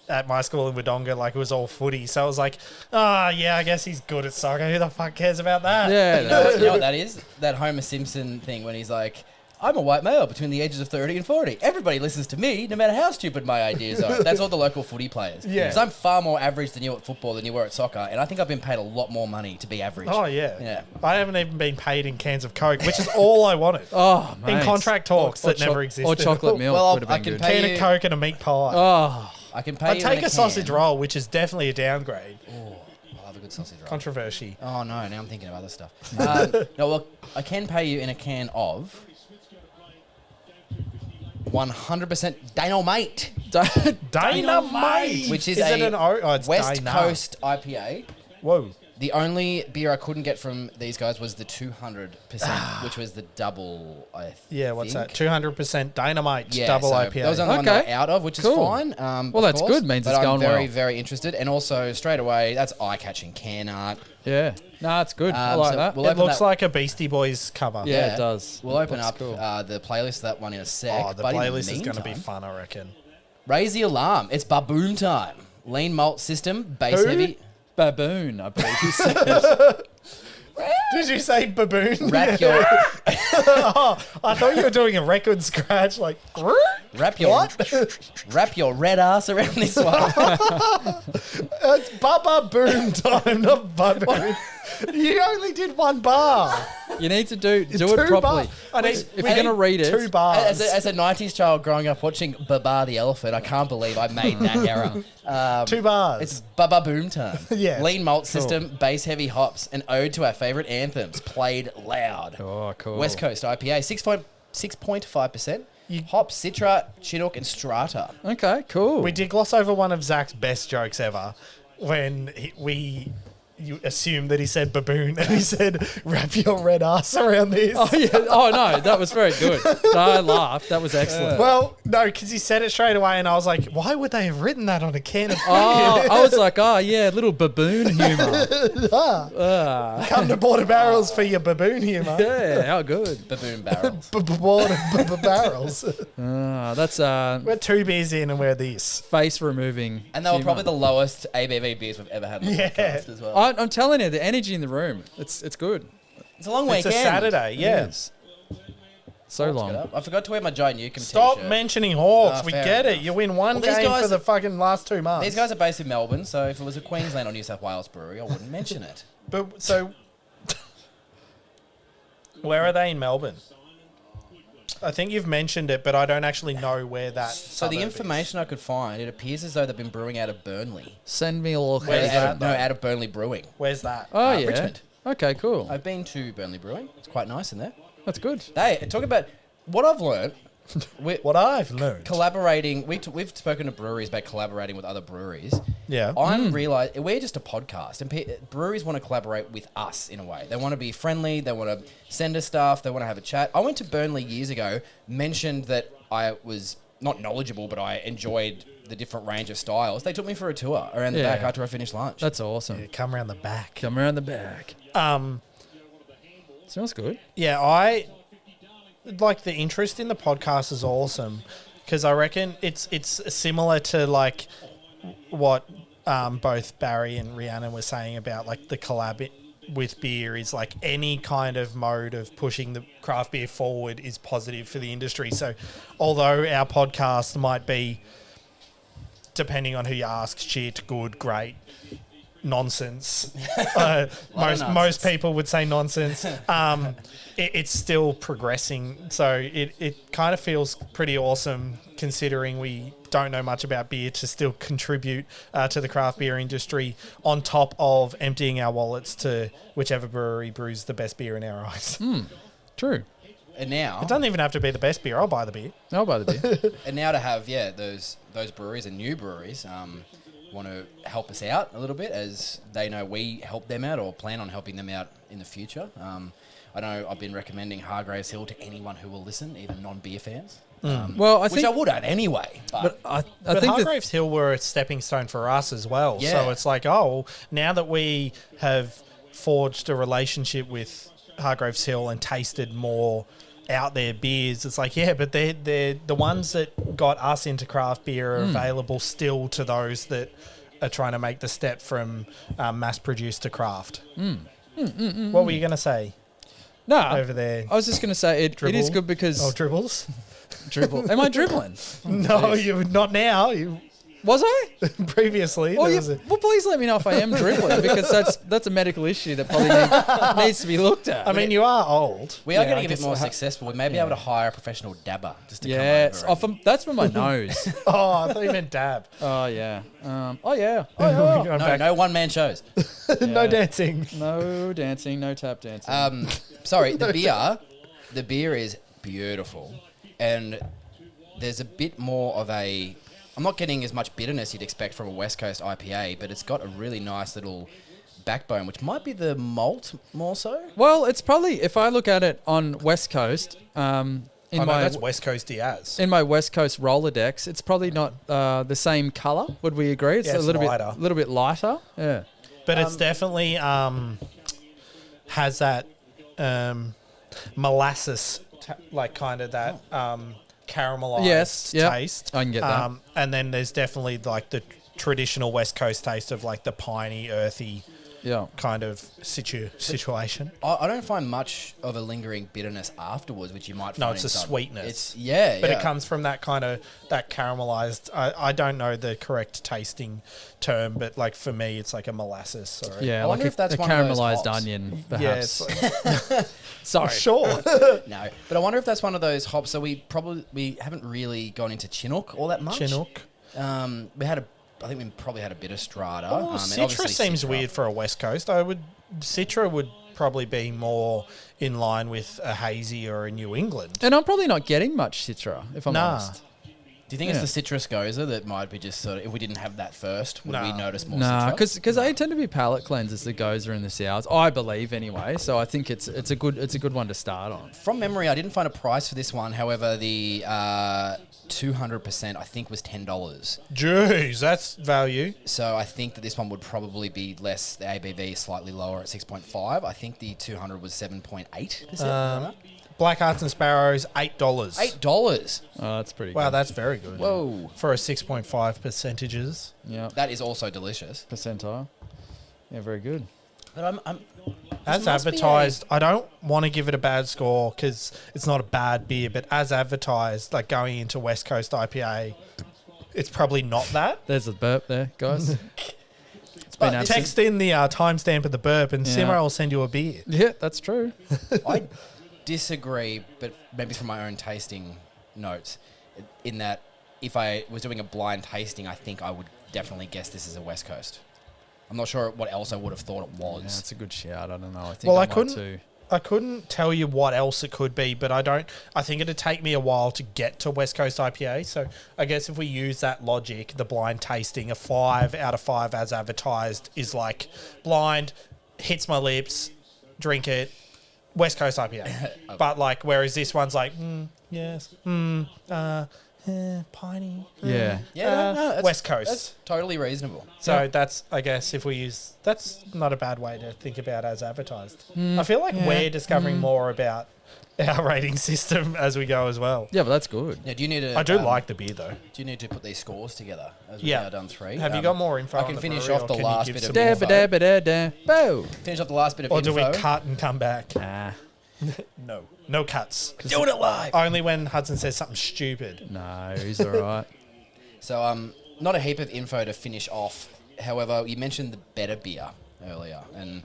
Speaker 2: at my school in Wodonga, like it was all footy. So I was like, yeah, I guess he's good at soccer. Who the fuck cares about that?
Speaker 1: Yeah.
Speaker 3: You know what that is? That Homer Simpson thing when he's like, I'm a white male between the ages of 30 and 40. Everybody listens to me, no matter how stupid my ideas are. That's all the local footy players.
Speaker 2: Yeah.
Speaker 3: Because I'm far more average than you at football than you were at soccer, and I think I've been paid a lot more money to be average.
Speaker 2: Oh, yeah.
Speaker 3: Yeah.
Speaker 2: I haven't even been paid in cans of Coke, which is all I wanted.
Speaker 1: Oh, mate.
Speaker 2: In contract talks that never existed.
Speaker 1: Or chocolate milk
Speaker 3: Well,
Speaker 1: would have
Speaker 3: I
Speaker 1: been
Speaker 3: can
Speaker 1: good.
Speaker 3: pay-
Speaker 2: Can of Coke and a meat pie.
Speaker 1: Oh,
Speaker 3: I can pay
Speaker 2: I'd
Speaker 3: you
Speaker 2: take
Speaker 3: in
Speaker 2: a sausage roll, which is definitely a downgrade.
Speaker 3: Oh, I love a good sausage roll.
Speaker 2: Controversy.
Speaker 3: Oh, no, now I'm thinking of other stuff. No, well, I can pay you in a can of 100% Dynamite.
Speaker 2: Dynamite!
Speaker 3: Which is
Speaker 2: it
Speaker 3: a
Speaker 2: an O? Oh, it's
Speaker 3: West
Speaker 2: Dyna.
Speaker 3: Coast IPA.
Speaker 2: Whoa.
Speaker 3: The only beer I couldn't get from these guys was the 200%, which was the double, I think.
Speaker 2: Yeah, what's that? 200% Dynamite
Speaker 3: Yeah,
Speaker 2: double
Speaker 3: so
Speaker 2: IPA.
Speaker 3: that was the only one that
Speaker 1: Okay.
Speaker 3: we're out of, which
Speaker 1: Cool.
Speaker 3: is fine.
Speaker 1: Well,
Speaker 3: of
Speaker 1: that's
Speaker 3: course,
Speaker 1: good, means
Speaker 3: but
Speaker 1: it's
Speaker 3: I'm
Speaker 1: going
Speaker 3: very,
Speaker 1: well.
Speaker 3: very interested. And also, straight away, that's eye-catching can art.
Speaker 1: yeah. Nah, it's good. I like
Speaker 3: so
Speaker 1: that.
Speaker 3: we'll
Speaker 2: It
Speaker 3: open
Speaker 2: looks
Speaker 3: that-
Speaker 2: like a Beastie Boys cover.
Speaker 1: Yeah, it does.
Speaker 3: We'll open
Speaker 1: Looks
Speaker 3: up
Speaker 1: cool.
Speaker 3: the playlist of that one in a sec.
Speaker 2: Oh, the
Speaker 3: but in
Speaker 2: playlist is going to be
Speaker 3: meantime,
Speaker 2: fun, I reckon.
Speaker 3: Raise the alarm. It's baboon time. Lean malt system, base
Speaker 2: Who?
Speaker 3: heavy.
Speaker 1: Baboon, I believe you said.
Speaker 2: Did you say baboon?
Speaker 3: Wrap your
Speaker 2: Oh, I thought you were doing a record scratch, like.
Speaker 3: wrap your
Speaker 2: What?
Speaker 3: wrap your red ass around this one.
Speaker 2: It's Baba Boom time, not baboon. You only did one bar.
Speaker 1: You need to do it
Speaker 2: Two
Speaker 1: properly.
Speaker 2: bars. I need,
Speaker 1: If you're going to read it,
Speaker 2: 2 bars.
Speaker 3: As a 90s child growing up watching Baba the Elephant, I can't believe I made that error.
Speaker 2: 2 bars.
Speaker 3: It's Baba Boom time.
Speaker 2: Yeah.
Speaker 3: Lean malt system, base heavy hops, an ode to our favourite anthems, played loud.
Speaker 1: Oh, cool.
Speaker 3: West Coast IPA, 6.5%. Hops, Citra, Chinook, and Strata.
Speaker 1: Okay, cool.
Speaker 2: We did gloss over one of Zach's best jokes ever when you assumed that he said baboon and he said, wrap your red ass around this.
Speaker 1: Oh, yeah. Oh, no, that was very good. No, I laughed. That was excellent.
Speaker 2: Well, no, because he said it straight away and I was like, why would they have written that on a can of beer?
Speaker 1: Oh, I was like, oh, yeah, little baboon humour.
Speaker 2: Come to Border Barrels for your baboon humour.
Speaker 1: Yeah, how good.
Speaker 3: Baboon barrels.
Speaker 2: Border Barrels.
Speaker 1: That's
Speaker 2: We're 2 beers in and we're this.
Speaker 1: face removing.
Speaker 3: And they were
Speaker 1: humour.
Speaker 3: probably the lowest ABV beers we've ever had on the
Speaker 2: Yeah.
Speaker 3: podcast as well.
Speaker 1: I'm telling you, the energy in the room, it's good.
Speaker 3: It's a long
Speaker 2: It's
Speaker 3: weekend.
Speaker 2: a Saturday, yeah.
Speaker 1: It is. So
Speaker 3: Let's get
Speaker 1: long.
Speaker 3: up. I forgot to wear my Giant Newcomb
Speaker 2: Stop
Speaker 3: t-shirt.
Speaker 2: mentioning Hawks.
Speaker 3: Ah,
Speaker 2: We
Speaker 3: fair
Speaker 2: get
Speaker 3: enough.
Speaker 2: it. You win one
Speaker 3: Well, these
Speaker 2: game
Speaker 3: guys-
Speaker 2: for the fucking last 2 months.
Speaker 3: These guys are based in Melbourne, so if it was a Queensland or New South Wales brewery, I wouldn't mention it.
Speaker 2: But so, where are they in Melbourne? I think you've mentioned it, but I don't actually know where that.
Speaker 3: So the information I could find, it appears as though they've been brewing out of Burnley.
Speaker 1: Send me a look.
Speaker 2: Where's that, though?
Speaker 3: Out of Burnley Brewing.
Speaker 2: Where's that?
Speaker 1: Oh, yeah.
Speaker 3: Richmond.
Speaker 1: Okay, cool.
Speaker 3: I've been to Burnley Brewing. It's quite nice in there.
Speaker 1: That's good.
Speaker 3: They talk about what I've learned.
Speaker 2: What I've learned.
Speaker 3: Collaborating. We've spoken to breweries about collaborating with other breweries.
Speaker 2: Yeah.
Speaker 3: I'm realizing we're just a podcast, and breweries want to collaborate with us in a way. They want to be friendly. They want to send us stuff. They want to have a chat. I went to Burnley years ago. Mentioned that I was not knowledgeable, but I enjoyed the different range of styles. They took me for a tour around the
Speaker 1: Yeah.
Speaker 3: back after I finished lunch.
Speaker 1: That's awesome.
Speaker 2: Yeah, come around the back.
Speaker 1: Come around the back. Smells good.
Speaker 2: Yeah, I like the interest in the podcast is awesome because I reckon it's similar to like what both Barry and Rhiannon were saying about like the collab with beer is like any kind of mode of pushing the craft beer forward is positive for the industry. So although our podcast might be, depending on who you ask, shit, good, great, nonsense. Most people would say nonsense. It's still progressing, so it kind of feels pretty awesome considering we don't know much about beer to still contribute to the craft beer industry on top of emptying our wallets to whichever brewery brews the best beer in our eyes.
Speaker 1: True.
Speaker 3: And now
Speaker 2: It doesn't even have to be the best beer. I'll buy the beer.
Speaker 1: I'll buy the beer.
Speaker 3: And now to have those breweries and new breweries want to help us out a little bit as they know we help them out or plan on helping them out in the future. I know I've been recommending Hargraves Hill to anyone who will listen, even non-beer fans.
Speaker 1: Well, I
Speaker 3: which I would have anyway.
Speaker 1: but I
Speaker 2: But
Speaker 1: think that
Speaker 2: Hargraves Hill were a stepping stone for us as well.
Speaker 3: Yeah.
Speaker 2: So it's like, oh, now that we have forged a relationship with Hargraves Hill and tasted more out there beers, it's like, yeah, but they're the ones that got us into craft beer are available still to those that are trying to make the step from mass produced to craft. What were you going to say
Speaker 1: no,
Speaker 2: over there?
Speaker 1: I was just going to say it is
Speaker 2: Dribble?
Speaker 1: good because
Speaker 2: Oh, dribbles?
Speaker 1: dribble. Am I dribbling?
Speaker 2: No, you're not now. You
Speaker 1: Was I?
Speaker 2: previously.
Speaker 1: Well,
Speaker 2: there
Speaker 1: yeah,
Speaker 2: was a-
Speaker 1: well, please let me know if I am dribbling because that's a medical issue that probably needs to be looked at.
Speaker 2: I mean, you are old.
Speaker 3: We are
Speaker 2: Yeah, I
Speaker 3: getting a bit
Speaker 2: guess
Speaker 3: more
Speaker 2: I-
Speaker 3: successfover. We may be able to hire a professional dabber just to
Speaker 1: yeah,
Speaker 3: come over.
Speaker 1: that's for my nose.
Speaker 2: Oh, I thought you meant dab.
Speaker 1: Oh yeah. Oh yeah.
Speaker 2: Going
Speaker 3: No,
Speaker 2: back.
Speaker 3: no one-man shows.
Speaker 2: No
Speaker 1: Yeah.
Speaker 2: dancing.
Speaker 1: No dancing, no tap dancing.
Speaker 3: Sorry, the beer is beautiful, and there's a bit more of a. I'm not getting as much bitterness you'd expect from a West Coast IPA, but it's got a really nice little backbone, which might be the malt more so.
Speaker 1: Well, it's probably if I look at it on West Coast, in
Speaker 2: That's West Coast Diaz.
Speaker 1: my West Coast Rolodex, it's probably not the same color. Would we agree? It's
Speaker 2: Yeah,
Speaker 1: a
Speaker 2: it's
Speaker 1: little
Speaker 2: lighter.
Speaker 1: bit lighter. Yeah.
Speaker 2: But it's definitely has that molasses, like kind of that caramelized
Speaker 1: Yes, yep.
Speaker 2: taste.
Speaker 1: I can get that.
Speaker 2: And then there's definitely like the traditional West Coast taste of like the piney, earthy
Speaker 1: Yeah.
Speaker 2: kind of situation.
Speaker 3: I don't find much of a lingering bitterness afterwards, which you might find.
Speaker 2: No, it's
Speaker 3: in
Speaker 2: a
Speaker 3: some-
Speaker 2: sweetness.
Speaker 3: It's
Speaker 2: But it comes from that kind of that caramelized. I don't know the correct tasting term, but like for me, it's like a molasses. Sorry.
Speaker 1: Yeah,
Speaker 3: I wonder
Speaker 1: like
Speaker 3: if that's
Speaker 1: a
Speaker 3: one of those
Speaker 1: caramelized
Speaker 3: hops.
Speaker 1: onion,
Speaker 2: Yeah,
Speaker 1: perhaps.
Speaker 2: it's like,
Speaker 1: Sorry.
Speaker 2: sure.
Speaker 3: No, but I wonder if that's one of those hops. So we haven't really gone into Chinook all that much.
Speaker 2: Chinook.
Speaker 3: I think we probably had a bit of Strata.
Speaker 2: Oh,
Speaker 3: and
Speaker 2: Citra
Speaker 3: obviously
Speaker 2: seems
Speaker 3: Citra.
Speaker 2: weird for a West Coast. Citra would probably be more in line with a hazy or a New England.
Speaker 1: And I'm probably not getting much Citra, if I'm
Speaker 2: Nah.
Speaker 1: honest.
Speaker 3: Do you think it's the citrus Gose that might be just sort of, if we didn't have that first, would we
Speaker 2: Nah.
Speaker 3: notice more
Speaker 1: Nah,
Speaker 3: citrus?
Speaker 1: because they tend to be palate cleansers, the Gozer and the sours. I believe anyway. So I think it's a good one to start on.
Speaker 3: From memory, I didn't find a price for this one. However, the 200% I think was $10.
Speaker 2: Jeez, that's value.
Speaker 3: So I think that this one would probably be less. The ABV is slightly lower at 6.5. I think the 200 was 7.8%.
Speaker 2: Black Hearts and Sparrows, $8.
Speaker 3: $8.
Speaker 1: Oh, that's pretty
Speaker 2: Wow,
Speaker 1: good.
Speaker 2: that's very good.
Speaker 3: Whoa.
Speaker 2: For a 6.5 percentages.
Speaker 1: Yeah.
Speaker 3: That is also delicious.
Speaker 1: Percentile. Yeah, very good.
Speaker 3: But
Speaker 2: As
Speaker 3: must be
Speaker 2: advertised, I don't want to give it a bad score because it's not a bad beer, but as advertised, like going into West Coast IPA, it's probably not that.
Speaker 1: There's a burp there, guys. It's been absent.
Speaker 2: Text in the timestamp of the burp and
Speaker 1: Yeah.
Speaker 2: Simra will send you a beer.
Speaker 1: Yeah, that's true.
Speaker 3: I disagree, but maybe from my own tasting notes, in that if I was doing a blind tasting, I think I would definitely guess this is a West Coast. I'm not sure what else I would have thought it was.
Speaker 1: Yeah, that's a good shout. I don't know. I think
Speaker 2: Well,
Speaker 1: I
Speaker 2: I
Speaker 1: might
Speaker 2: couldn't-
Speaker 1: too.
Speaker 2: I couldn't tell you what else it could be, but I think it'd take me a while to get to West Coast IPA. So I guess if we use that logic, the blind tasting, a 5 out of 5 as advertised is like blind, hits my lips, drink it, West Coast IPA. But like, whereas this one's like, yes, piney.
Speaker 1: Yeah.
Speaker 3: Yeah, no, that's-
Speaker 2: West Coast.
Speaker 3: That's totally reasonable.
Speaker 2: So
Speaker 1: Yeah.
Speaker 2: that's, I guess, if we use, that's not a bad way to think about as advertised. I feel like we're discovering more about our rating system as we go as well.
Speaker 1: Yeah, but that's good.
Speaker 3: Yeah, do you need to?
Speaker 2: I do like the beer though.
Speaker 3: Do you need to put these scores together? As we've
Speaker 2: Yeah.
Speaker 3: now done 3.
Speaker 2: Have you got more info?
Speaker 3: I
Speaker 2: on
Speaker 3: can
Speaker 2: the
Speaker 3: finish
Speaker 2: brewery,
Speaker 3: off
Speaker 2: or
Speaker 3: the
Speaker 2: can you
Speaker 3: last
Speaker 2: give
Speaker 3: bit of
Speaker 2: some
Speaker 3: info.
Speaker 2: info?
Speaker 1: Da-ba-da-ba-da-da. Boo.
Speaker 3: Finish off the last bit of
Speaker 2: Or
Speaker 3: info.
Speaker 2: do we cut and come back?
Speaker 1: Nah.
Speaker 2: No cuts.
Speaker 3: Doing it live.
Speaker 2: Only when Hudson says something stupid.
Speaker 1: No, he's all right.
Speaker 3: So, not a heap of info to finish off. However, you mentioned the better beer earlier, and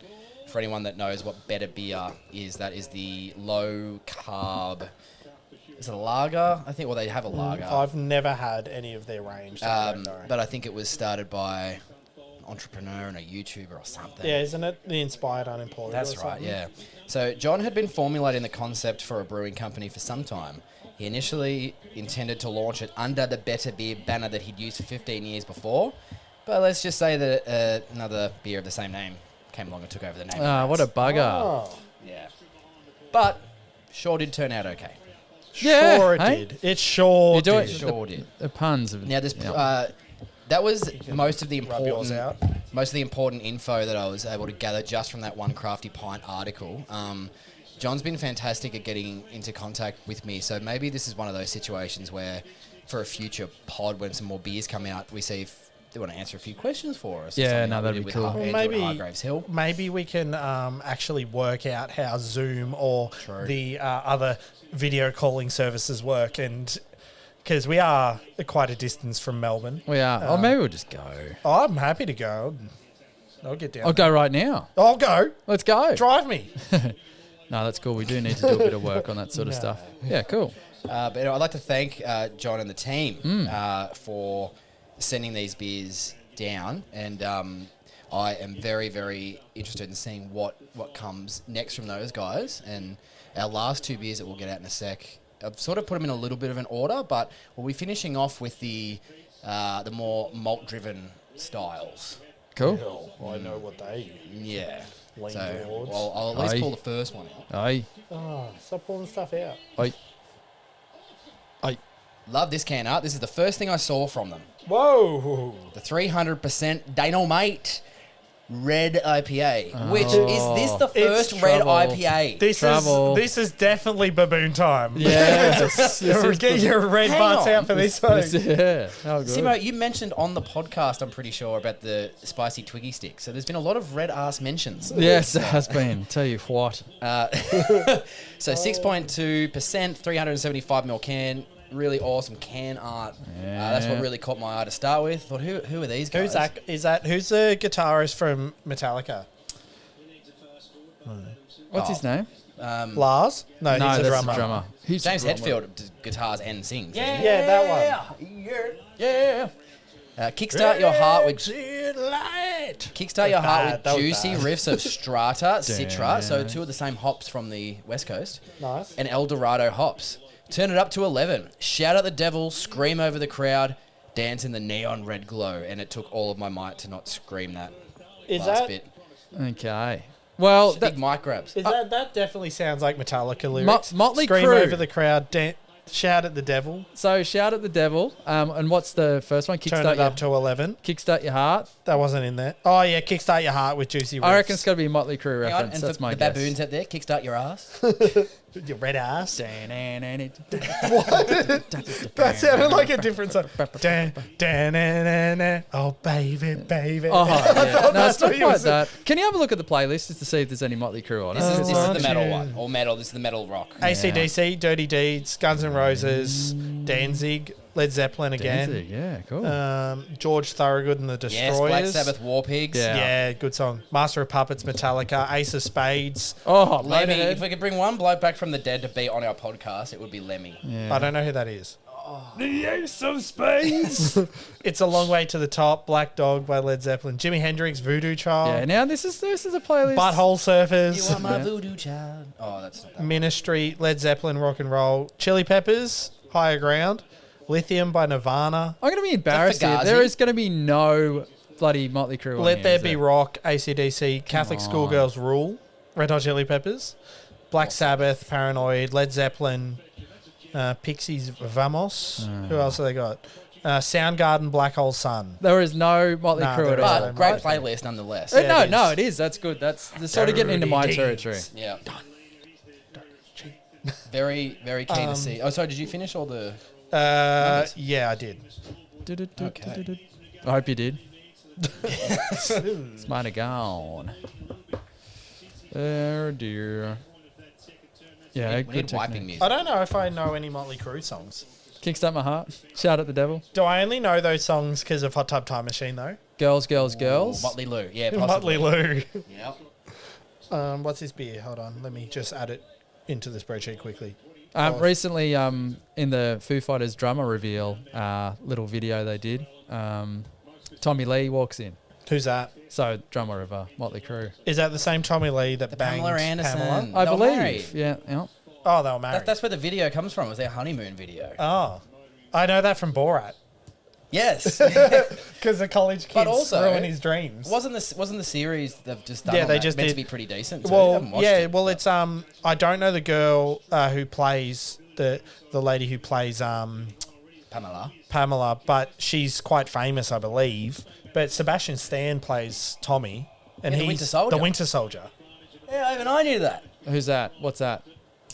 Speaker 3: for anyone that knows what better beer is, that is the low carb. Is it a lager? I think. Well, they have a lager.
Speaker 2: I've never had any of their range. So I don't know.
Speaker 3: But I think it was started by an entrepreneur and a YouTuber or something.
Speaker 2: Yeah, isn't it the Inspired Unemployed?
Speaker 3: That's
Speaker 2: or
Speaker 3: right,
Speaker 2: something?
Speaker 3: yeah. So John had been formulating the concept for a brewing company for some time. He initially intended to launch it under the Better Beer banner that he'd used for 15 years before. But let's just say that another beer of the same name came along and took over the name.
Speaker 1: Ah, what a bugger.
Speaker 2: Oh.
Speaker 3: Yeah. But sure did turn out okay.
Speaker 1: Yeah,
Speaker 2: Sure it
Speaker 1: hey?
Speaker 2: did. It sure
Speaker 1: You do
Speaker 2: did.
Speaker 1: it.
Speaker 3: Sure did.
Speaker 1: The puns.
Speaker 3: Now this that was most of the
Speaker 2: Rub yours
Speaker 3: important
Speaker 2: out.
Speaker 3: most of the important info that I was able to gather just from that one Crafty Pint article. John's been fantastic at getting into contact with me, so maybe this is one of those situations where for a future pod when some more beers come out, we see if they want to answer a few questions for us. or
Speaker 1: Yeah,
Speaker 3: something
Speaker 1: no,
Speaker 3: like
Speaker 1: that'd
Speaker 3: we
Speaker 1: be
Speaker 3: did
Speaker 1: cool.
Speaker 3: with
Speaker 1: Well,
Speaker 3: Andrew at
Speaker 2: maybe-
Speaker 3: Hargraves Hill.
Speaker 2: Maybe we can actually work out how Zoom or
Speaker 3: True.
Speaker 2: the other video calling services work, and because we are quite a distance from Melbourne.
Speaker 1: We are. Or maybe we'll just go.
Speaker 2: I'm happy to go. I'll get down.
Speaker 1: I'll go right now.
Speaker 2: I'll go.
Speaker 1: Let's go.
Speaker 2: Drive me.
Speaker 1: No, that's cool. We do need to do a bit of work on that sort of stuff. Yeah, cool.
Speaker 3: But I'd like to thank John and the team for sending these beers down, and I am very, very interested in seeing what comes next from those guys. And our last two beers that we'll get out in a sec, I've sort of put them in a little bit of an order, but we'll be finishing off with the more malt-driven styles.
Speaker 1: Cool.
Speaker 2: I know what they
Speaker 3: Yeah.
Speaker 2: lean
Speaker 3: So
Speaker 2: towards.
Speaker 3: I'll at least
Speaker 1: Aye.
Speaker 3: pull the first one out.
Speaker 1: Aye.
Speaker 2: Oh, stop pulling stuff out.
Speaker 1: Aye. Aye.
Speaker 3: Love this can art. This is the first thing I saw from them.
Speaker 2: Whoa.
Speaker 3: The 300% Dynamite Red IPA, which is this the first red
Speaker 1: trouble.
Speaker 3: IPA?
Speaker 2: This is definitely baboon time.
Speaker 1: Yes.
Speaker 2: Get your red
Speaker 3: Hang
Speaker 2: butts
Speaker 3: on.
Speaker 2: out for this one.
Speaker 1: Yeah. How good.
Speaker 3: Simo, you mentioned on the podcast, I'm pretty sure, about the spicy Twiggy stick. So there's been a lot of red ass mentions.
Speaker 1: Yes, it has been. Tell you what.
Speaker 3: So 6.2%, 375 ml can. Really awesome can art. That's what really caught my eye to start with. Thought, who are these guys?
Speaker 2: Who's that? Who's the guitarist from Metallica?
Speaker 1: What's his name?
Speaker 2: Lars? No, he's
Speaker 1: No,
Speaker 2: a
Speaker 1: that's
Speaker 2: drummer.
Speaker 1: the drummer. He's
Speaker 3: James
Speaker 1: the drummer.
Speaker 3: Hetfield guitars and sings.
Speaker 2: Yeah, that one.
Speaker 3: Yeah. Kickstart your heart with Kickstart your heart with
Speaker 2: That was
Speaker 3: juicy
Speaker 2: bad.
Speaker 3: riffs of Strata, Citra, so two of the same hops from the West Coast,
Speaker 2: Nice.
Speaker 3: and El Dorado hops. Turn it up to 11. Shout at the devil, scream over the crowd, dance in the neon red glow. And it took all of my might to not scream that
Speaker 2: Is
Speaker 3: last
Speaker 2: that
Speaker 3: bit.
Speaker 1: Okay. Well,
Speaker 3: Big mic grabs.
Speaker 2: is that definitely sounds like Metallica lyrics?
Speaker 1: Motley
Speaker 2: Scream
Speaker 1: Crue.
Speaker 2: over the crowd, shout at the devil,
Speaker 1: so shout at the devil. And what's the first one?
Speaker 2: turn it up to 11.
Speaker 1: Kickstart your heart.
Speaker 2: That wasn't in there. Oh yeah, kickstart your heart with juicy riffs.
Speaker 1: I reckon it's got to be a Motley Crue
Speaker 3: Hang on,
Speaker 1: reference.
Speaker 3: and
Speaker 1: That's
Speaker 3: for
Speaker 1: my
Speaker 3: the
Speaker 1: guess.
Speaker 3: baboons out there, kickstart your ass.
Speaker 2: Your red ass.
Speaker 1: What?
Speaker 2: That sounded like a different song. Oh baby, baby.
Speaker 1: Oh, yeah. No, it's
Speaker 2: that's
Speaker 1: not
Speaker 2: what you
Speaker 1: quite
Speaker 2: was-
Speaker 1: that. Can you have a look at the playlist just to see if there's any Motley Crue on it?
Speaker 3: This is the metal
Speaker 2: tune.
Speaker 3: one, or metal. This is the metal rock.
Speaker 2: AC/DC, Dirty Deeds, Guns N' Roses, Danzig, Led Zeppelin again.
Speaker 1: Danzig, yeah, cool.
Speaker 2: George Thorogood and the
Speaker 3: Yes,
Speaker 2: Destroyers.
Speaker 3: Black Sabbath, War Pigs.
Speaker 1: Yeah.
Speaker 2: Yeah, good song. Master of Puppets, Metallica, Ace of Spades.
Speaker 1: Oh,
Speaker 3: Lemmy.
Speaker 1: Motorhead.
Speaker 3: If we could bring one bloke back from the dead to be on our podcast, it would be Lemmy.
Speaker 1: Yeah.
Speaker 2: I don't know who that is. The Ace of Spades. It's a Long Way to the Top. Black Dog by Led Zeppelin. Jimi Hendrix, Voodoo Child.
Speaker 1: Yeah, now this is a playlist.
Speaker 2: Butthole Surfers.
Speaker 3: You are my
Speaker 1: Yeah.
Speaker 3: voodoo child. Oh, that's not that.
Speaker 2: Ministry, Led Zeppelin, Rock and Roll. Chili Peppers, Higher Ground. Lithium by Nirvana.
Speaker 1: I'm going to be embarrassed here.
Speaker 3: Fugazi?
Speaker 1: There is going to be no bloody Motley Crue on
Speaker 2: Let
Speaker 1: here,
Speaker 2: There
Speaker 1: is
Speaker 2: Be Rock, AC/DC, Catholic
Speaker 1: on.
Speaker 2: Schoolgirls Rule, Red Hot Chili Peppers, Black Sabbath, Paranoid, Led Zeppelin, Pixies, Vamos. Who else have they got? Soundgarden, Black Hole Sun.
Speaker 1: There is no Motley
Speaker 2: Nah,
Speaker 1: Crue
Speaker 2: there
Speaker 1: at
Speaker 2: is
Speaker 1: all.
Speaker 2: no
Speaker 3: But great
Speaker 2: Right.
Speaker 3: playlist nonetheless.
Speaker 1: No,
Speaker 2: it
Speaker 1: no,
Speaker 2: is.
Speaker 1: it is. That's good. That's sort of getting into my
Speaker 2: Dirty
Speaker 1: territory.
Speaker 2: Deeds.
Speaker 3: Yeah. Very, very keen to see. Oh, sorry, did you finish all the...
Speaker 2: Yeah, I did.
Speaker 3: Okay.
Speaker 1: I hope you did. It's might have gone. Oh dear. Yeah,
Speaker 3: We
Speaker 1: good
Speaker 3: need wiping
Speaker 1: technique.
Speaker 3: music.
Speaker 2: I don't know if I know any Motley Crue songs.
Speaker 1: Kickstart my heart. Shout at the devil.
Speaker 2: Do I only know those songs because of Hot Tub Time Machine, though?
Speaker 1: Girls, girls, girls.
Speaker 3: Motley Lou. Yeah,
Speaker 2: Motley
Speaker 3: possibly.
Speaker 2: Lou.
Speaker 3: Yep.
Speaker 2: What's this beer? Hold on. Let me just add it into the spreadsheet quickly.
Speaker 1: Recently, in the Foo Fighters drummer reveal little video they did, Tommy Lee walks in.
Speaker 2: Who's that?
Speaker 1: So drummer of Motley Crue.
Speaker 2: Is that the same Tommy Lee that banged
Speaker 3: Pamela Anderson.
Speaker 2: Pamela?
Speaker 1: I
Speaker 3: They were
Speaker 1: believe.
Speaker 3: married.
Speaker 1: Yeah, yeah.
Speaker 2: Oh, they were married.
Speaker 3: That's where the video comes from. It was their honeymoon video.
Speaker 2: Oh, I know that from Borat.
Speaker 3: Yes.
Speaker 2: Because the college kids
Speaker 3: But also,
Speaker 2: ruin his dreams.
Speaker 3: Wasn't the series they've just done?
Speaker 2: Yeah,
Speaker 3: on
Speaker 2: they
Speaker 3: that
Speaker 2: just
Speaker 3: meant
Speaker 2: did.
Speaker 3: to be pretty decent. Too. I haven't watched it,
Speaker 2: well,
Speaker 3: but-
Speaker 2: it's I don't know the girl who plays the lady who plays
Speaker 3: Pamela.
Speaker 2: but she's quite famous, I believe. But Sebastian Stan plays Tommy, and
Speaker 3: Yeah, the
Speaker 2: he's
Speaker 3: Winter Soldier.
Speaker 2: the Winter Soldier.
Speaker 3: Yeah, even I knew that.
Speaker 1: Who's that? What's that?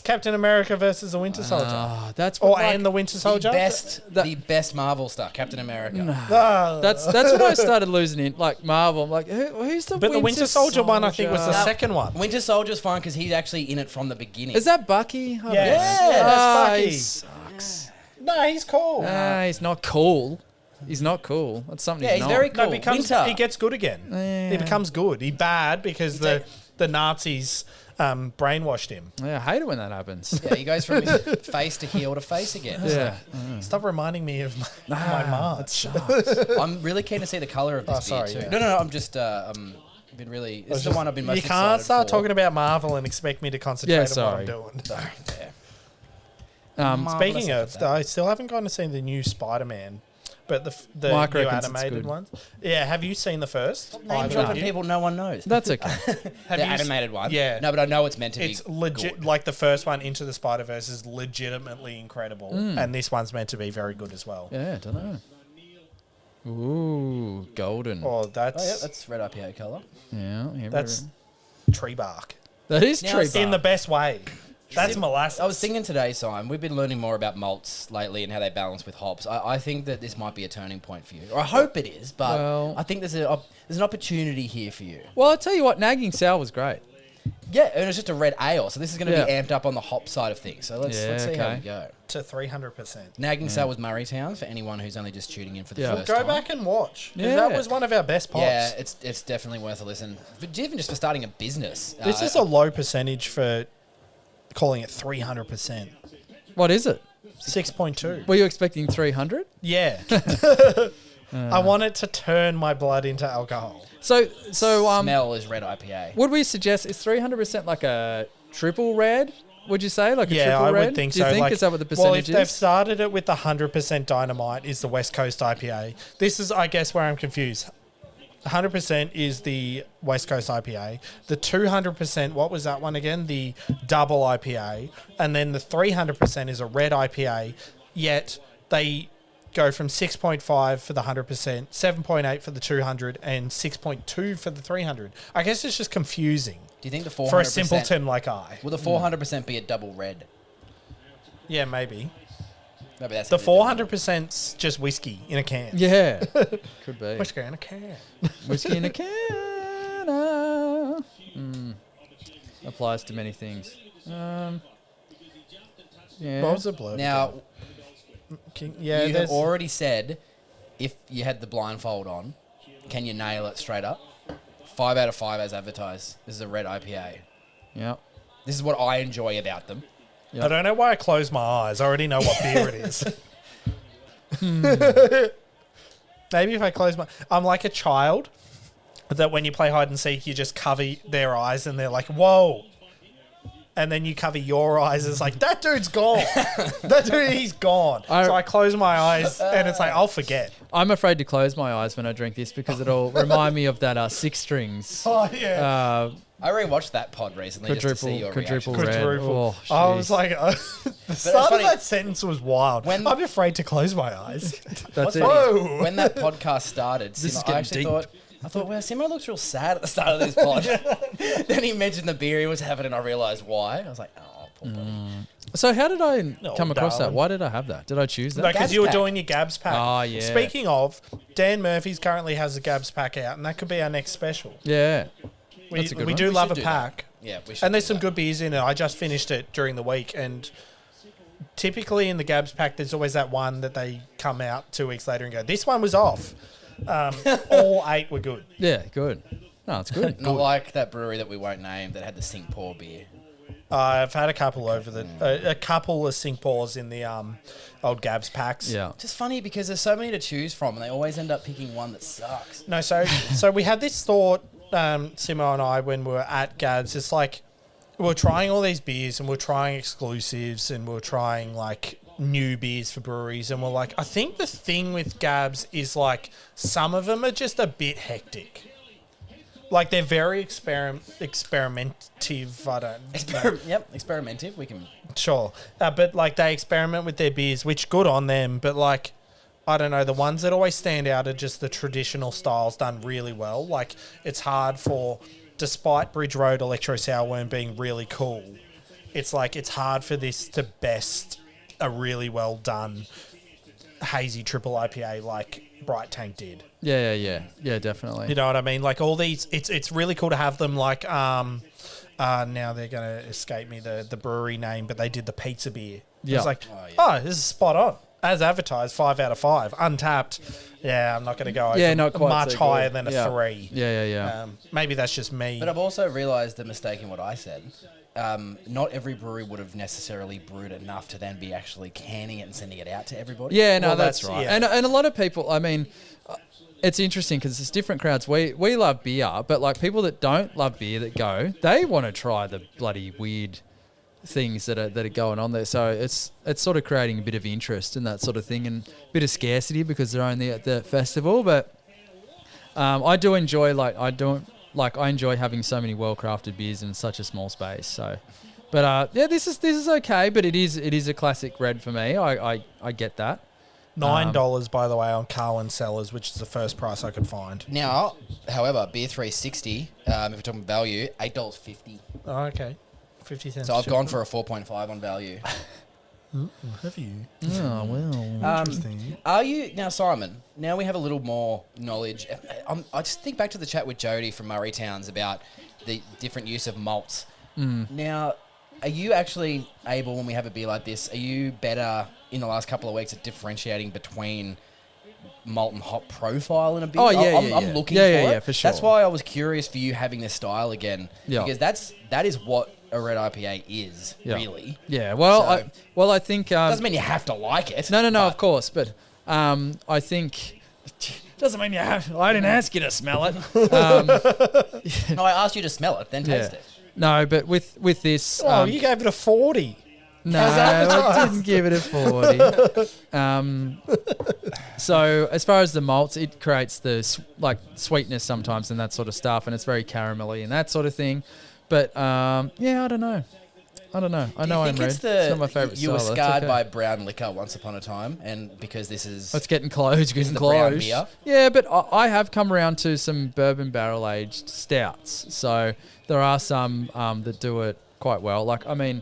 Speaker 2: Captain America versus the Winter Soldier.
Speaker 1: Ah, that's
Speaker 2: Or
Speaker 1: what, like,
Speaker 2: and the Winter Soldier.
Speaker 3: The best Marvel star, Captain America.
Speaker 2: Ah.
Speaker 1: that's when I started losing it. Like Marvel, I'm like, who's the?
Speaker 2: But the Winter Soldier one, I think, was the
Speaker 3: No.
Speaker 2: second one.
Speaker 3: Winter Soldier's fine because he's actually in it from the beginning.
Speaker 1: Is that Bucky? Oh,
Speaker 2: Yes.
Speaker 1: man.
Speaker 2: Yeah, that's
Speaker 1: Ah,
Speaker 2: Bucky.
Speaker 1: he sucks.
Speaker 2: No, he's cool.
Speaker 1: He's not cool. He's not cool. That's something.
Speaker 3: Yeah, he's
Speaker 1: not.
Speaker 3: very cool.
Speaker 2: No,
Speaker 3: Winter.
Speaker 2: he gets good again.
Speaker 1: Yeah.
Speaker 2: He becomes good. He bad because the Nazis brainwashed him.
Speaker 1: Yeah, I hate it when that happens.
Speaker 3: Yeah, he goes from face to heel to face again.
Speaker 1: Yeah.
Speaker 2: Stop reminding me of my March.
Speaker 3: I'm really keen to see the colour of this beer
Speaker 2: sorry,
Speaker 3: too.
Speaker 2: yeah.
Speaker 3: No, I'm just been really. This is the one I've been most
Speaker 2: You
Speaker 3: excited
Speaker 2: can't start
Speaker 3: for.
Speaker 2: talking about Marvel and expect me to concentrate
Speaker 1: Yeah,
Speaker 2: on
Speaker 1: sorry.
Speaker 2: what I'm doing.
Speaker 3: Yeah.
Speaker 2: Speaking
Speaker 3: Marvellous
Speaker 2: of, I still haven't gone to see the new Spider-Man, but the
Speaker 1: Mark
Speaker 2: new
Speaker 1: reckons it's
Speaker 2: animated
Speaker 1: good.
Speaker 2: ones. Yeah, have you seen the first?
Speaker 3: Name
Speaker 2: Either
Speaker 3: dropping
Speaker 2: of you?
Speaker 3: people no one knows.
Speaker 1: That's okay.
Speaker 2: Have
Speaker 3: The
Speaker 2: you s-
Speaker 3: animated one.
Speaker 2: Yeah.
Speaker 3: No, but I know it's meant to
Speaker 2: It's
Speaker 3: be.
Speaker 2: legit.
Speaker 3: good.
Speaker 2: Like the first one, Into the Spider-Verse, is legitimately incredible, and this one's meant to be very good as well.
Speaker 1: Yeah, I don't know. Ooh, golden.
Speaker 2: Oh,
Speaker 3: Oh, yeah,
Speaker 2: that's
Speaker 3: that's red IPA colour.
Speaker 1: Yeah,
Speaker 2: that's tree bark
Speaker 1: that is
Speaker 3: Now,
Speaker 1: tree
Speaker 3: see,
Speaker 2: in the best way. That's molasses.
Speaker 3: I was thinking today, Simon, we've been learning more about malts lately and how they balance with hops. I think that this might be a turning point for you. Or I hope it is, but
Speaker 1: Well-
Speaker 3: I think there's an opportunity here for you.
Speaker 1: Well, I'll tell you what, Nagging Sour was great.
Speaker 3: Yeah, and it's just a red ale, so this is going to
Speaker 1: Yeah.
Speaker 3: be amped up on the hop side of things. So let's
Speaker 1: Yeah,
Speaker 3: see how
Speaker 1: okay.
Speaker 3: we go.
Speaker 2: to 300%.
Speaker 3: Nagging Sour was Murraytown for anyone who's only just tuning in for the
Speaker 1: Yeah.
Speaker 3: first
Speaker 2: Go
Speaker 3: time.
Speaker 2: back and watch. 'Cause
Speaker 1: Yeah.
Speaker 2: that was one of our best pops.
Speaker 3: Yeah, it's definitely worth a listen. But even just for starting a business.
Speaker 2: This is a low percentage for calling it 300%.
Speaker 1: What is it?
Speaker 2: 6.2.
Speaker 1: Were you expecting 300?
Speaker 2: Yeah. I want it to turn my blood into alcohol.
Speaker 1: So
Speaker 3: smell is red IPA.
Speaker 1: would we suggest is 300% like a triple red? Would you say like a
Speaker 2: Yeah,
Speaker 1: triple
Speaker 2: I
Speaker 1: red?
Speaker 2: would think
Speaker 1: Do you
Speaker 2: so.
Speaker 1: think
Speaker 2: Like,
Speaker 1: is that what the
Speaker 2: well, if
Speaker 1: percentage
Speaker 2: they've
Speaker 1: is?
Speaker 2: started it with the 100% Dynamite is the West Coast IPA. This is, I guess, where I'm confused. 100% is the West Coast IPA. The 200%, what was that one again? The double IPA. And then the 300% is a red IPA. Yet they go from 6.5 for the 100%, 7.8 for the 200, and 6.2 for the 300. I guess it's just confusing
Speaker 3: Do you think the 400%...
Speaker 2: for a simpleton like I.
Speaker 3: Will the 400% be a double red?
Speaker 2: Yeah, maybe.
Speaker 3: Maybe that's
Speaker 2: The
Speaker 3: how they do it.
Speaker 2: 400%'s just whiskey in a can.
Speaker 1: Yeah, could be.
Speaker 2: Whiskey in a can.
Speaker 1: Whiskey in a can. Applies to many things. Yeah.
Speaker 2: What was the blurb?
Speaker 3: Now,
Speaker 2: Yeah,
Speaker 3: you have
Speaker 2: there's
Speaker 3: already said if you had the blindfold on, can you nail it straight up? 5 out of 5 as advertised. This is a red IPA.
Speaker 1: Yeah.
Speaker 3: This is what I enjoy about them.
Speaker 2: I don't know why I close my eyes. I already know what beer it is. Maybe if I close my... I'm like a child that when you play hide and seek, you just cover their eyes and they're like, whoa. And then you cover your eyes. It's like, that dude's gone. That dude, he's gone. So I close my eyes and it's like, I'll forget.
Speaker 1: I'm afraid to close my eyes when I drink this because it'll remind me of that Six Strings.
Speaker 2: Oh, yeah.
Speaker 3: I rewatched that pod recently just to see your
Speaker 1: Quadruple
Speaker 3: reaction.
Speaker 1: red.
Speaker 2: Quadruple.
Speaker 1: Oh,
Speaker 2: I was
Speaker 1: jeez.
Speaker 2: like, the start
Speaker 3: funny.
Speaker 2: of that sentence was wild.
Speaker 3: When-
Speaker 2: I'm afraid to close my eyes.
Speaker 1: That's
Speaker 3: What's
Speaker 1: it.
Speaker 3: funny is
Speaker 2: Whoa.
Speaker 3: when that podcast started,
Speaker 1: This is
Speaker 3: Simo, I
Speaker 1: getting
Speaker 3: actually
Speaker 1: deep.
Speaker 3: thought, well, Simo looks real sad at the start of this pod. Then he mentioned the beer he was having, and I realised why. I was like, oh, poor buddy.
Speaker 1: So how did I come across that?
Speaker 2: darling.
Speaker 1: Why did I have that? Did I choose that?
Speaker 2: No, because
Speaker 3: Gabs
Speaker 2: you were
Speaker 3: pack.
Speaker 2: doing your Gabs pack.
Speaker 1: Oh, yeah.
Speaker 2: Speaking of, Dan Murphy's currently has a Gabs pack out, and that could be our next special.
Speaker 1: Yeah.
Speaker 2: We,
Speaker 1: That's a good
Speaker 2: we
Speaker 1: one.
Speaker 2: do
Speaker 3: We
Speaker 2: love
Speaker 3: should
Speaker 2: a
Speaker 3: do that.
Speaker 2: pack.
Speaker 3: Yeah, we should.
Speaker 2: And there's
Speaker 3: do
Speaker 2: some
Speaker 3: that.
Speaker 2: good beers in it. I just finished it during the week, and typically in the Gabs pack, there's always that one that they come out 2 weeks later and go, this one was off. All 8 were good.
Speaker 1: Yeah, good. No, it's good.
Speaker 3: Not like that brewery that we won't name that had the sink pour beer.
Speaker 2: I've had a couple over a couple of sink pours in the old Gabs packs.
Speaker 1: Yeah.
Speaker 3: Just funny because there's so many to choose from, and they always end up picking one that sucks.
Speaker 2: No, so we had this thought, Simo and I, when we were at Gabs. It's like we're trying all these beers and we're trying exclusives and we're trying like new beers for breweries, and we're like, I think the thing with Gabs is like some of them are just a bit hectic. Like they're very experimentative. I don't know.
Speaker 3: Yep, experimentative. We can.
Speaker 2: Sure. But like they experiment with their beers, which good on them. But like, I don't know, the ones that always stand out are just the traditional styles done really well. Like it's hard for, despite Bridge Road Electro Sourworm being really cool, it's like it's hard for this to best a really well done hazy triple IPA like Bright Tank did.
Speaker 1: Yeah, definitely.
Speaker 2: You know what I mean? Like all these, it's really cool to have them. Like now they're gonna escape me the brewery name, but they did the pizza beer.
Speaker 1: Yeah.
Speaker 2: It's like, this is spot on as advertised. 5 out of 5, untapped. Yeah, I'm not gonna go
Speaker 1: not quite
Speaker 2: much
Speaker 1: so
Speaker 2: higher
Speaker 1: good.
Speaker 2: than a 3.
Speaker 1: Yeah.
Speaker 2: Maybe that's just me.
Speaker 3: But I've also realised the mistake in what I said. Not every brewery would have necessarily brewed enough to then be actually canning it and sending it out to everybody.
Speaker 1: Yeah, no,
Speaker 2: Well,
Speaker 1: that's
Speaker 2: that's-
Speaker 1: right.
Speaker 2: yeah.
Speaker 1: And a lot of people, I mean, it's interesting because it's different crowds. We love beer, but like people that don't love beer that go, they want to try the bloody weird things that are going on there. So it's sort of creating a bit of interest in that sort of thing and a bit of scarcity because they're only at the festival. But I do enjoy I enjoy having so many well-crafted beers in such a small space. So, but this is okay. But it is a classic red for me. I get that.
Speaker 2: $9, by the way, on Carwin Cellars, which is the first price I could find.
Speaker 3: Now, however, Beer 360, if we're talking value, $8.50.
Speaker 2: Oh, okay. 50 cents.
Speaker 3: So I've gone for a 4.5 on value.
Speaker 2: Have you?
Speaker 1: Oh well.
Speaker 2: Interesting.
Speaker 3: Are you now, Simon? Now we have a little more knowledge. I just think back to the chat with Jody from Murray Towns about the different use of malts. Now, are you actually able, when we have a beer like this, are you better in the last couple of weeks at differentiating between malt and hop profile in a beer?
Speaker 1: Oh, yeah,
Speaker 3: I'm looking for it.
Speaker 1: Yeah, for sure.
Speaker 3: That's why I was curious for you having this style again.
Speaker 1: Yeah.
Speaker 3: Because that is what a red IPA is,
Speaker 1: Yeah.
Speaker 3: really.
Speaker 1: Yeah. Well,
Speaker 3: So-
Speaker 1: I think
Speaker 3: Doesn't mean you have to like it.
Speaker 1: No,
Speaker 3: but
Speaker 1: of course, but I think doesn't mean you have. I didn't ask you to smell it.
Speaker 3: No, I asked you to smell it, then taste it.
Speaker 1: No, but with this,
Speaker 2: Oh, you gave it a 40.
Speaker 1: no, I didn't give it a 40. So as far as the malts, it creates the sweetness sometimes and that sort of stuff, and it's very caramelly and that sort of thing. But I don't know. I know I'm red.
Speaker 3: It's
Speaker 1: not my favourite
Speaker 3: you were
Speaker 1: style. That's
Speaker 3: scarred
Speaker 1: okay.
Speaker 3: by brown liquor once upon a time, and because this is
Speaker 1: It's getting close,
Speaker 3: the brown beer.
Speaker 1: Yeah, but I have come around to some bourbon barrel aged stouts. So there are some that do it quite well. Like, I mean,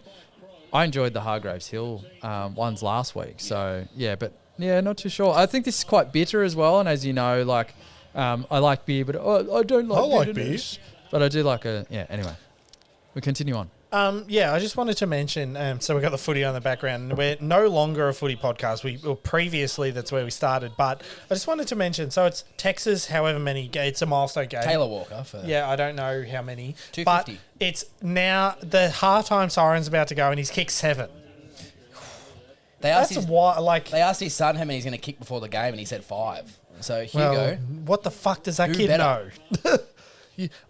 Speaker 1: I enjoyed the Hargraves Hill ones last week. So yeah, but yeah, not too sure. I think this is quite bitter as well. And as you know, like I like beer, but I don't like.
Speaker 2: I like
Speaker 1: bitterness. But I do like Anyway, we continue on.
Speaker 2: I just wanted to mention, so we've got the footy on the background. We're no longer a footy podcast. Previously, that's where we started. But I just wanted to mention, so it's Texas, however many, it's a milestone game.
Speaker 3: Taylor Walker.
Speaker 2: Yeah, I don't know how many.
Speaker 3: 250.
Speaker 2: But it's now, the halftime siren's about to go and he's kicked 7.
Speaker 3: They asked
Speaker 2: They
Speaker 3: asked his son how many he's going to kick before the game, and he said 5. So Hugo,
Speaker 2: what the fuck does that
Speaker 3: Who
Speaker 2: kid
Speaker 3: better?
Speaker 2: know?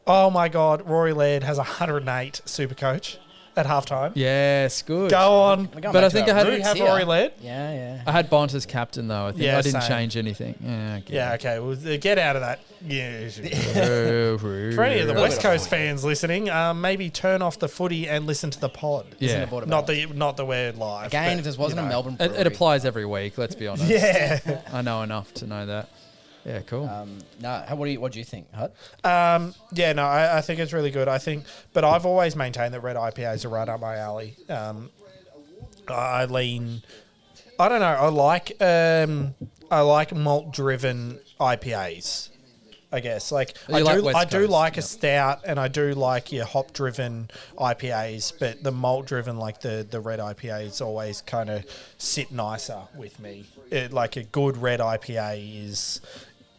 Speaker 2: Oh my God, Rory Laird has 108 Supercoach at halftime.
Speaker 1: Yes, good.
Speaker 2: Go on.
Speaker 1: But I think I had
Speaker 2: Do you have Rory Laird?
Speaker 3: Yeah.
Speaker 1: I had Bont as captain though. I think
Speaker 2: Yeah,
Speaker 1: I didn't
Speaker 2: same.
Speaker 1: change anything. Yeah. Okay.
Speaker 2: Yeah, okay. Well, get out of that. Yeah.
Speaker 1: For
Speaker 2: For any of the
Speaker 3: Little
Speaker 2: West
Speaker 3: bit of
Speaker 2: Coast fans listening, maybe turn off the footy and listen to the pod.
Speaker 1: Yeah.
Speaker 2: Not the we're live.
Speaker 3: Again,
Speaker 2: but,
Speaker 3: if this wasn't
Speaker 2: you
Speaker 3: a
Speaker 2: know.
Speaker 3: Melbourne
Speaker 1: It
Speaker 3: brewery.
Speaker 1: applies every week. Let's be honest.
Speaker 2: Yeah.
Speaker 1: I know enough to know that. Yeah, cool.
Speaker 3: What do you think, Hut?
Speaker 2: I think it's really good. But I've always maintained that red IPAs are right up my alley. I don't know. I like malt driven IPAs. I guess I do like a stout, and I do like your hop driven IPAs, but the malt driven, like the red IPAs, always kind of sit nicer with me. Like a good red IPA is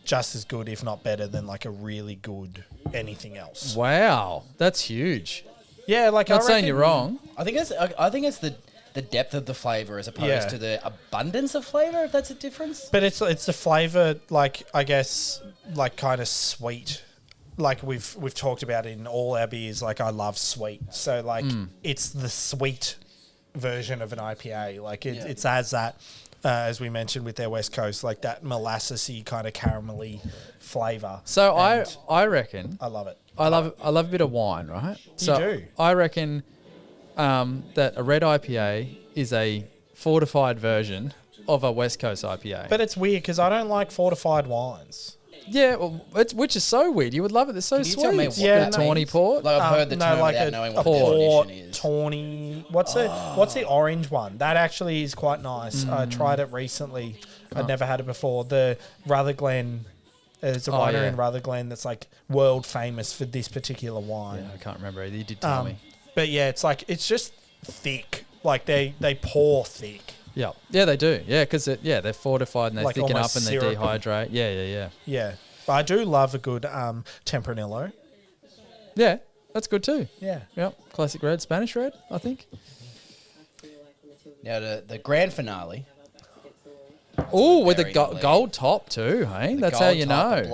Speaker 2: just as good, if not better, than like a really good anything else.
Speaker 1: Wow, that's huge.
Speaker 2: Yeah, like
Speaker 1: Not saying you're wrong.
Speaker 3: I think it's the depth of the flavour as opposed to the abundance of flavour, if that's a difference.
Speaker 2: But it's the flavour, like I guess, like kind of sweet. Like we've talked about in all our beers. Like I love sweet, so like it's the sweet version of an IPA. Like it has that, as we mentioned with their West Coast, like that molassesy kind of caramelly flavour.
Speaker 1: So I reckon
Speaker 2: I love it.
Speaker 1: I love a bit of wine, right? So
Speaker 2: do.
Speaker 1: I reckon that a red IPA is a fortified version of a West Coast IPA.
Speaker 2: But it's weird because I don't like fortified wines.
Speaker 1: Yeah, well, which is so weird. You would love it. They're so
Speaker 3: Can you
Speaker 1: sweet.
Speaker 3: tell me what
Speaker 2: Yeah,
Speaker 3: that
Speaker 1: Tawny
Speaker 3: means?
Speaker 1: port.
Speaker 3: Like I've heard the term
Speaker 2: like
Speaker 3: without
Speaker 2: a
Speaker 3: knowing what
Speaker 2: port,
Speaker 3: the definition is.
Speaker 2: tawny. What's the orange one? That actually is quite nice. I tried it recently. I'd never had it before. The Rutherglen. There's a winery in Rutherglen that's like world famous for this particular wine.
Speaker 1: Yeah, I can't remember either. You did tell me.
Speaker 2: But yeah, it's like it's just thick. Like they pour thick.
Speaker 1: Yeah, yeah, they do. Yeah, because they're fortified and they
Speaker 2: Like
Speaker 1: thicken up
Speaker 2: almost
Speaker 1: and they
Speaker 2: syrupy.
Speaker 1: dehydrate. Yeah.
Speaker 2: Yeah, but I do love a good Tempranillo.
Speaker 1: Yeah, that's good too.
Speaker 2: Yeah.
Speaker 1: Yep, classic red, Spanish red, I think.
Speaker 3: Now the grand finale.
Speaker 1: Oh, with a
Speaker 3: Very elite.
Speaker 1: gold top too, hey?
Speaker 3: The
Speaker 1: That's how
Speaker 3: gold
Speaker 1: you
Speaker 3: top,
Speaker 1: know.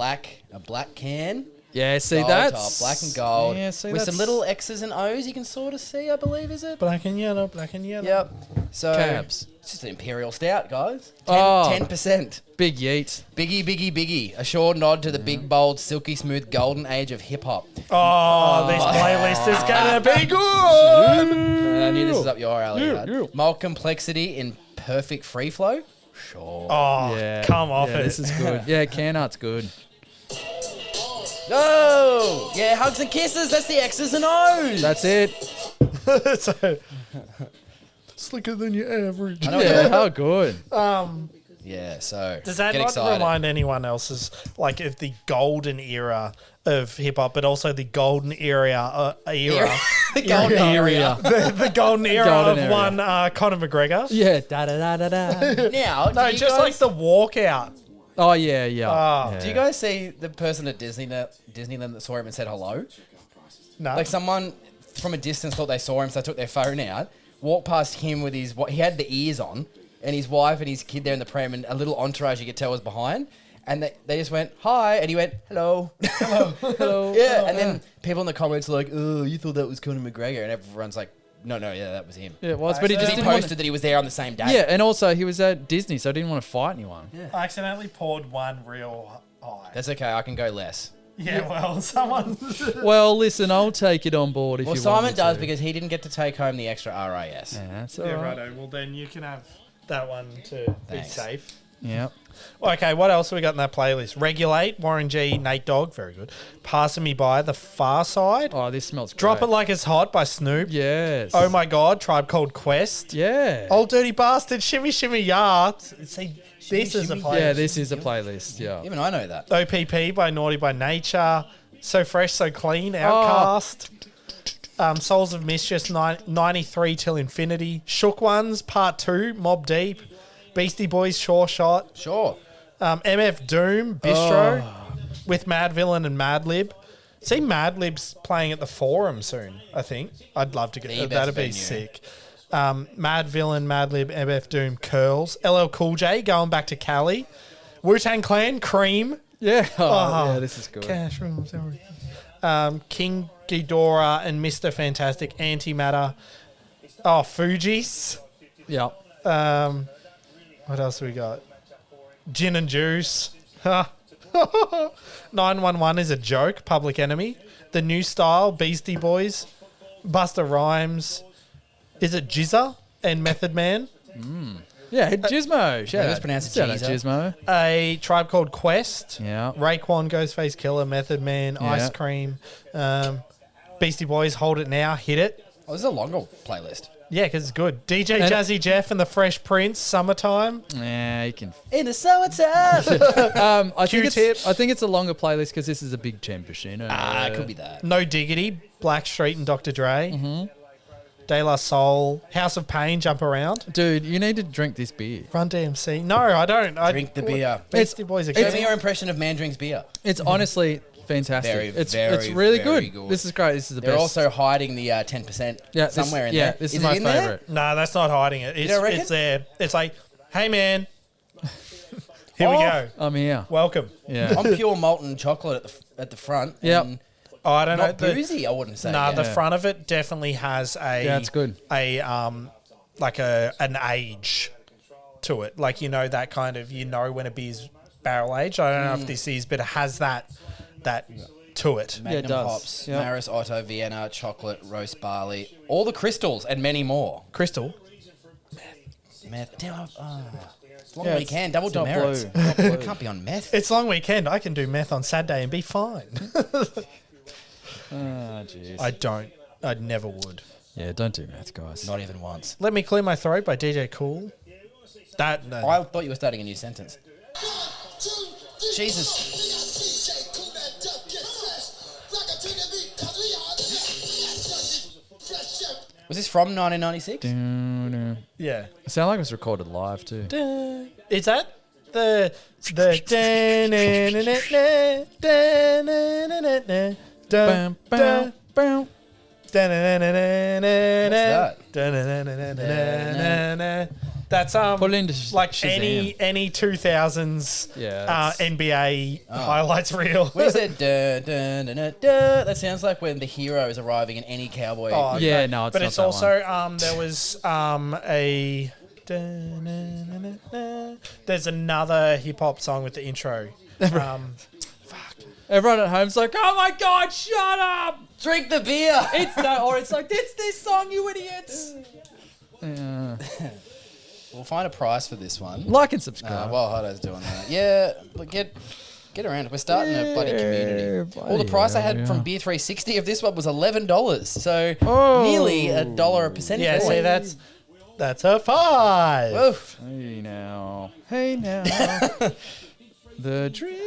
Speaker 3: A black can.
Speaker 1: Yeah, see
Speaker 3: Gold
Speaker 1: that's
Speaker 3: top, black and gold.
Speaker 1: Yeah, see
Speaker 3: with
Speaker 1: that's
Speaker 3: some little X's and O's you can sort of see, I believe, is it?
Speaker 2: Black and yellow, black and yellow.
Speaker 3: Yep. So
Speaker 1: cabs.
Speaker 3: it's just an Imperial Stout, guys. 10%.
Speaker 1: Big yeet.
Speaker 3: Biggie. A sure nod to the big, bold, silky smooth golden age of hip hop.
Speaker 2: Oh, this playlist is gonna be good.
Speaker 3: I knew this was up your alley.
Speaker 1: Yeah,
Speaker 3: lad.
Speaker 1: yeah.
Speaker 3: Mild complexity in perfect free flow. Sure.
Speaker 2: Oh,
Speaker 1: Yeah,
Speaker 2: come off
Speaker 1: yeah,
Speaker 2: it.
Speaker 1: This is good. Yeah, can art's good.
Speaker 3: Oh, yeah, hugs and kisses. That's the X's and O's.
Speaker 1: That's it.
Speaker 2: So, slicker than your average.
Speaker 3: I know
Speaker 1: Yeah, how good.
Speaker 3: Yeah, so
Speaker 2: Does that
Speaker 3: get
Speaker 2: not
Speaker 3: excited.
Speaker 2: remind anyone else's like of the golden era of hip hop, but also the golden era
Speaker 3: The golden area.
Speaker 2: the golden era
Speaker 1: Golden
Speaker 2: of
Speaker 1: era.
Speaker 2: one Conor McGregor?
Speaker 1: Yeah, da.
Speaker 3: Now,
Speaker 2: No,
Speaker 3: do you
Speaker 2: just
Speaker 3: guys,
Speaker 2: like the walkout.
Speaker 1: Oh yeah.
Speaker 2: Oh.
Speaker 3: do you guys see the person at Disneyland that saw him and said hello?
Speaker 2: No,
Speaker 3: Like someone from a distance thought they saw him, so they took their phone out, walked past him with his he had the ears on, and his wife and his kid there in the pram, and a little entourage you could tell was behind. And they just went, hi, and he went, hello.
Speaker 1: Hello.
Speaker 3: Yeah, and then people in the comments are like, oh, you thought that was Conor McGregor, and everyone's like, no, yeah, that was him.
Speaker 1: Yeah, it was, but he
Speaker 2: Because
Speaker 1: just
Speaker 3: He
Speaker 1: didn't want
Speaker 3: posted that he was there on the same day.
Speaker 1: Yeah, and also he was at Disney, so I didn't want to fight anyone.
Speaker 2: I accidentally poured one real high.
Speaker 3: That's okay, I can go less.
Speaker 2: Yeah, well, someone.
Speaker 1: Well, listen, I'll take it on board if
Speaker 3: Well,
Speaker 1: you want
Speaker 3: Simon
Speaker 1: me
Speaker 3: does
Speaker 1: to.
Speaker 3: because he didn't get to take home the extra RAS.
Speaker 1: Yeah, that's
Speaker 2: Yeah,
Speaker 1: all right.
Speaker 2: righto. Well, then you can have that one to
Speaker 3: Thanks.
Speaker 2: be safe.
Speaker 1: Yeah.
Speaker 2: Okay, what else have we got in that playlist? Regulate, Warren G, Nate Dogg, very good. Passing Me By, The Far Side.
Speaker 1: Oh, this smells great.
Speaker 2: Drop It Like It's Hot by Snoop.
Speaker 1: Yes.
Speaker 2: Oh My God, Tribe Called Quest.
Speaker 1: Yeah.
Speaker 2: Old Dirty Bastard, Shimmy Shimmy Ya. See, this is a
Speaker 3: Shimmy.
Speaker 2: playlist.
Speaker 1: Yeah, this is a playlist. Yeah.
Speaker 3: Even I know that.
Speaker 2: OPP by Naughty by Nature. So Fresh, So Clean, Outcast. Souls of Mischief, 93 Till Infinity. Shook Ones, Part 2, Mob Deep. Beastie Boys, Sure Shot.
Speaker 3: Sure.
Speaker 2: MF Doom, Bistro. With Mad Villain and Mad Lib. See Mad Lib's playing at the Forum soon, I think. I'd love to
Speaker 3: The
Speaker 2: get
Speaker 3: best
Speaker 2: that'd be
Speaker 3: venue.
Speaker 2: sick. Mad Villain, Mad Lib, MF Doom, Curls. LL Cool J going back to Cali. Wu-Tang Clan, Cream.
Speaker 1: Yeah.
Speaker 2: Oh,
Speaker 1: yeah, this is good.
Speaker 2: Cash Rooms, King Ghidorah and Mr. Fantastic, Antimatter. Oh, Fuji's.
Speaker 1: Yeah.
Speaker 2: What else we got? Gin and Juice. 911 is a joke, Public Enemy. The New Style, Beastie Boys. Busta Rhymes. Is it Jizza and Method Man?
Speaker 1: Yeah, Gizmo. Shout
Speaker 3: it's
Speaker 1: out.
Speaker 3: pronounced
Speaker 1: Shout out
Speaker 3: Gizmo.
Speaker 1: Gizmo.
Speaker 2: A Tribe Called Quest.
Speaker 1: Yeah.
Speaker 2: Raekwon, Ghostface Killer, Method Man,
Speaker 1: Yeah.
Speaker 2: Ice Cream. Beastie Boys, Hold It Now, Hit It.
Speaker 3: Oh, this is a longer playlist.
Speaker 2: Yeah, because it's good. DJ
Speaker 1: And-
Speaker 2: Jazzy Jeff and the Fresh Prince, Summertime.
Speaker 1: Yeah, you can.
Speaker 3: In the summertime.
Speaker 1: I think
Speaker 2: Q-Tip.
Speaker 1: I think it's a longer playlist because this is a big 10%.
Speaker 3: It could be that.
Speaker 2: No Diggity, Blackstreet and Dr. Dre. Mm-hmm. De La Soul, House of Pain, Jump Around.
Speaker 1: Dude, you need to drink this beer.
Speaker 2: Run DMC. No, I don't.
Speaker 3: Drink the beer.
Speaker 2: Beastie Boys are
Speaker 3: Show
Speaker 2: good.
Speaker 3: me your impression of man drinks beer.
Speaker 1: It's honestly fantastic.
Speaker 3: Very,
Speaker 1: it's
Speaker 3: very,
Speaker 1: really
Speaker 3: very
Speaker 1: good.
Speaker 3: good.
Speaker 1: This is great. This is the
Speaker 3: They're
Speaker 1: best.
Speaker 3: also hiding the 10%
Speaker 1: yeah,
Speaker 3: somewhere in
Speaker 1: yeah,
Speaker 3: there.
Speaker 1: this is
Speaker 3: it
Speaker 1: my
Speaker 3: in there?
Speaker 1: favorite.
Speaker 2: No, that's not hiding it. It's,
Speaker 3: don't reckon?
Speaker 2: it's there. It's like, hey, man. Here we
Speaker 3: Oh.
Speaker 2: go.
Speaker 1: I'm here.
Speaker 2: Welcome.
Speaker 1: Yeah.
Speaker 3: I'm pure molten chocolate at the front.
Speaker 1: Yep.
Speaker 3: and
Speaker 2: Oh, I don't
Speaker 3: Not
Speaker 2: know.
Speaker 3: boozy, I wouldn't say.
Speaker 2: Nah,
Speaker 3: yeah.
Speaker 2: the front of it definitely has a
Speaker 1: Yeah, it's good.
Speaker 2: a an age to it. Like, that kind of, when a beer's barrel aged. I don't know if this is, but it has that to it.
Speaker 3: Magnum
Speaker 1: it does.
Speaker 3: hops,
Speaker 1: Yep.
Speaker 3: Maris, Otto, Vienna, chocolate, roast barley, all the crystals and many more.
Speaker 2: Crystal.
Speaker 3: Meth. Damn, as long
Speaker 1: Yeah,
Speaker 3: as we can, double
Speaker 1: it's not
Speaker 3: demerits.
Speaker 1: blue. Not blue.
Speaker 3: Can't be on meth.
Speaker 2: It's long weekend. I can do meth on Saturday and be fine.
Speaker 1: Jeez.
Speaker 2: I never would.
Speaker 1: Yeah, don't do math, guys.
Speaker 3: Not even once.
Speaker 2: Let Me Clear My Throat by DJ Cool.
Speaker 3: I thought you were starting a new sentence. Jesus. Was this from 1996?
Speaker 2: Yeah.
Speaker 1: It sounded like it was recorded live too.
Speaker 2: Is that the
Speaker 1: Bam, bam, bam.
Speaker 2: That's
Speaker 1: Put it into
Speaker 2: like
Speaker 1: Shazam.
Speaker 2: any 2000s
Speaker 1: Yeah, that's-
Speaker 2: NBA highlights reel.
Speaker 3: What is it? That sounds like when the hero is arriving in any cowboy.
Speaker 2: Oh,
Speaker 1: Yeah, no, it's
Speaker 2: but
Speaker 1: not
Speaker 2: it's
Speaker 1: that
Speaker 2: also there was a there's another hip hop song with the intro.
Speaker 1: Everyone at home's like, "Oh my god, shut up!"
Speaker 3: Drink the beer.
Speaker 1: It's no, or it's like, "It's this song, you idiots." Yeah.
Speaker 3: We'll find a price for this one.
Speaker 1: Like and subscribe.
Speaker 3: While Hutto's doing that. Yeah, but get around. We're starting a bloody community. Well, the price I had from Beer 360 of this one was $11. So nearly $1 a percentage
Speaker 2: Yeah,
Speaker 3: point.
Speaker 2: see, that's a 5.
Speaker 3: Oof.
Speaker 1: Hey now, the dream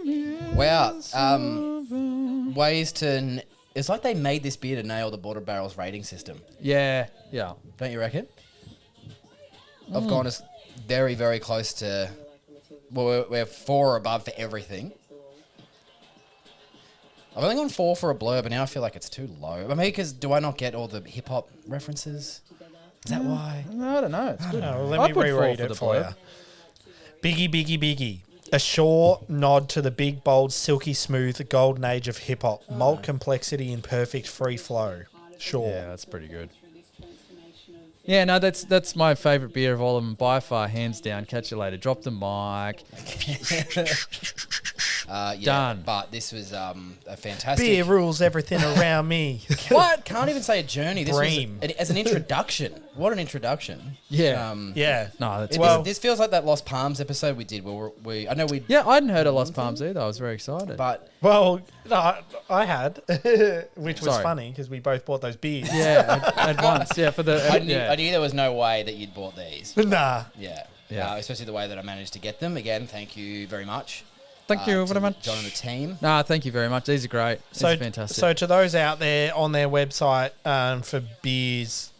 Speaker 1: is
Speaker 3: Wow.
Speaker 1: over.
Speaker 3: Ways to... It's like they made this beer to nail the Border Barrels rating system.
Speaker 1: Yeah.
Speaker 3: Don't you reckon? I've gone as very, very close to... Well, we're 4 or above for everything. I've only gone 4 for a blur, but now I feel like it's too low. I mean, because do I not get all the hip-hop references? Is that why?
Speaker 1: No, I don't know. It's good.
Speaker 2: Let
Speaker 1: I
Speaker 2: me
Speaker 1: put 4
Speaker 2: reread
Speaker 1: for
Speaker 2: it
Speaker 1: the
Speaker 2: for
Speaker 1: blurb.
Speaker 2: you. Biggie, biggie, biggie. A sure nod to the big, bold, silky smooth golden age of hip-hop. Malt complexity and perfect free flow. Sure.
Speaker 1: Yeah, that's pretty good. Yeah, no, that's my favourite beer of all of them by far, hands down. Catch you later. Drop the mic.
Speaker 3: Yeah,
Speaker 1: Done.
Speaker 3: But this was a fantastic...
Speaker 2: Beer rules everything around me.
Speaker 3: What? Can't even say a journey. This
Speaker 2: Bream.
Speaker 3: was as an introduction. What an introduction.
Speaker 1: Yeah.
Speaker 2: Yeah.
Speaker 1: No, that's
Speaker 3: This feels like that Lost Palms episode we did where I know we...
Speaker 1: Yeah, I hadn't heard of Lost Palms either. I was very excited.
Speaker 3: But
Speaker 2: Well, no, I had, which was
Speaker 1: Sorry.
Speaker 2: funny because we both bought those beers.
Speaker 1: yeah, at once. Yeah, for the.
Speaker 3: I knew
Speaker 1: yeah.
Speaker 3: there was no way that you'd bought these.
Speaker 2: Nah.
Speaker 3: Yeah.
Speaker 1: Yeah.
Speaker 3: Especially the way that I managed to get them. Again, thank you very much.
Speaker 1: Thank you
Speaker 3: to
Speaker 1: very much.
Speaker 3: John and the team.
Speaker 1: Nah, thank you very much. These are great. These
Speaker 2: So
Speaker 1: are fantastic.
Speaker 2: So to those out there on their website for beers,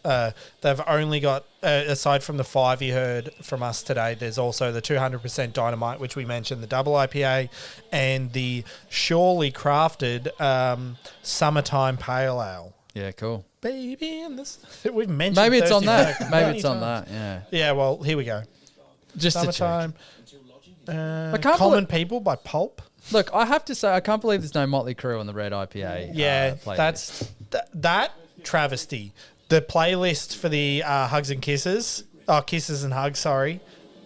Speaker 2: they've only got, aside from the 5 you heard from us today, there's also the 200% Dynamite, which we mentioned, the double IPA, and the Surely Crafted Summertime Pale Ale.
Speaker 1: yeah, cool.
Speaker 2: Baby, and this we've mentioned.
Speaker 1: Maybe it's on
Speaker 2: Thirsty
Speaker 1: that.
Speaker 2: Burger
Speaker 1: Maybe
Speaker 2: many
Speaker 1: it's on
Speaker 2: times.
Speaker 1: that. Yeah.
Speaker 2: Yeah, well, here we go.
Speaker 1: Just to check.
Speaker 2: Summertime.
Speaker 1: can't
Speaker 2: Common People by Pulp.
Speaker 1: Look, I have to say, I can't believe there's no Motley Crue on the Red IPA.
Speaker 2: Yeah,
Speaker 1: playlist.
Speaker 2: that's that travesty. The playlist for the Hugs and Kisses. Oh, Kisses and Hugs, sorry.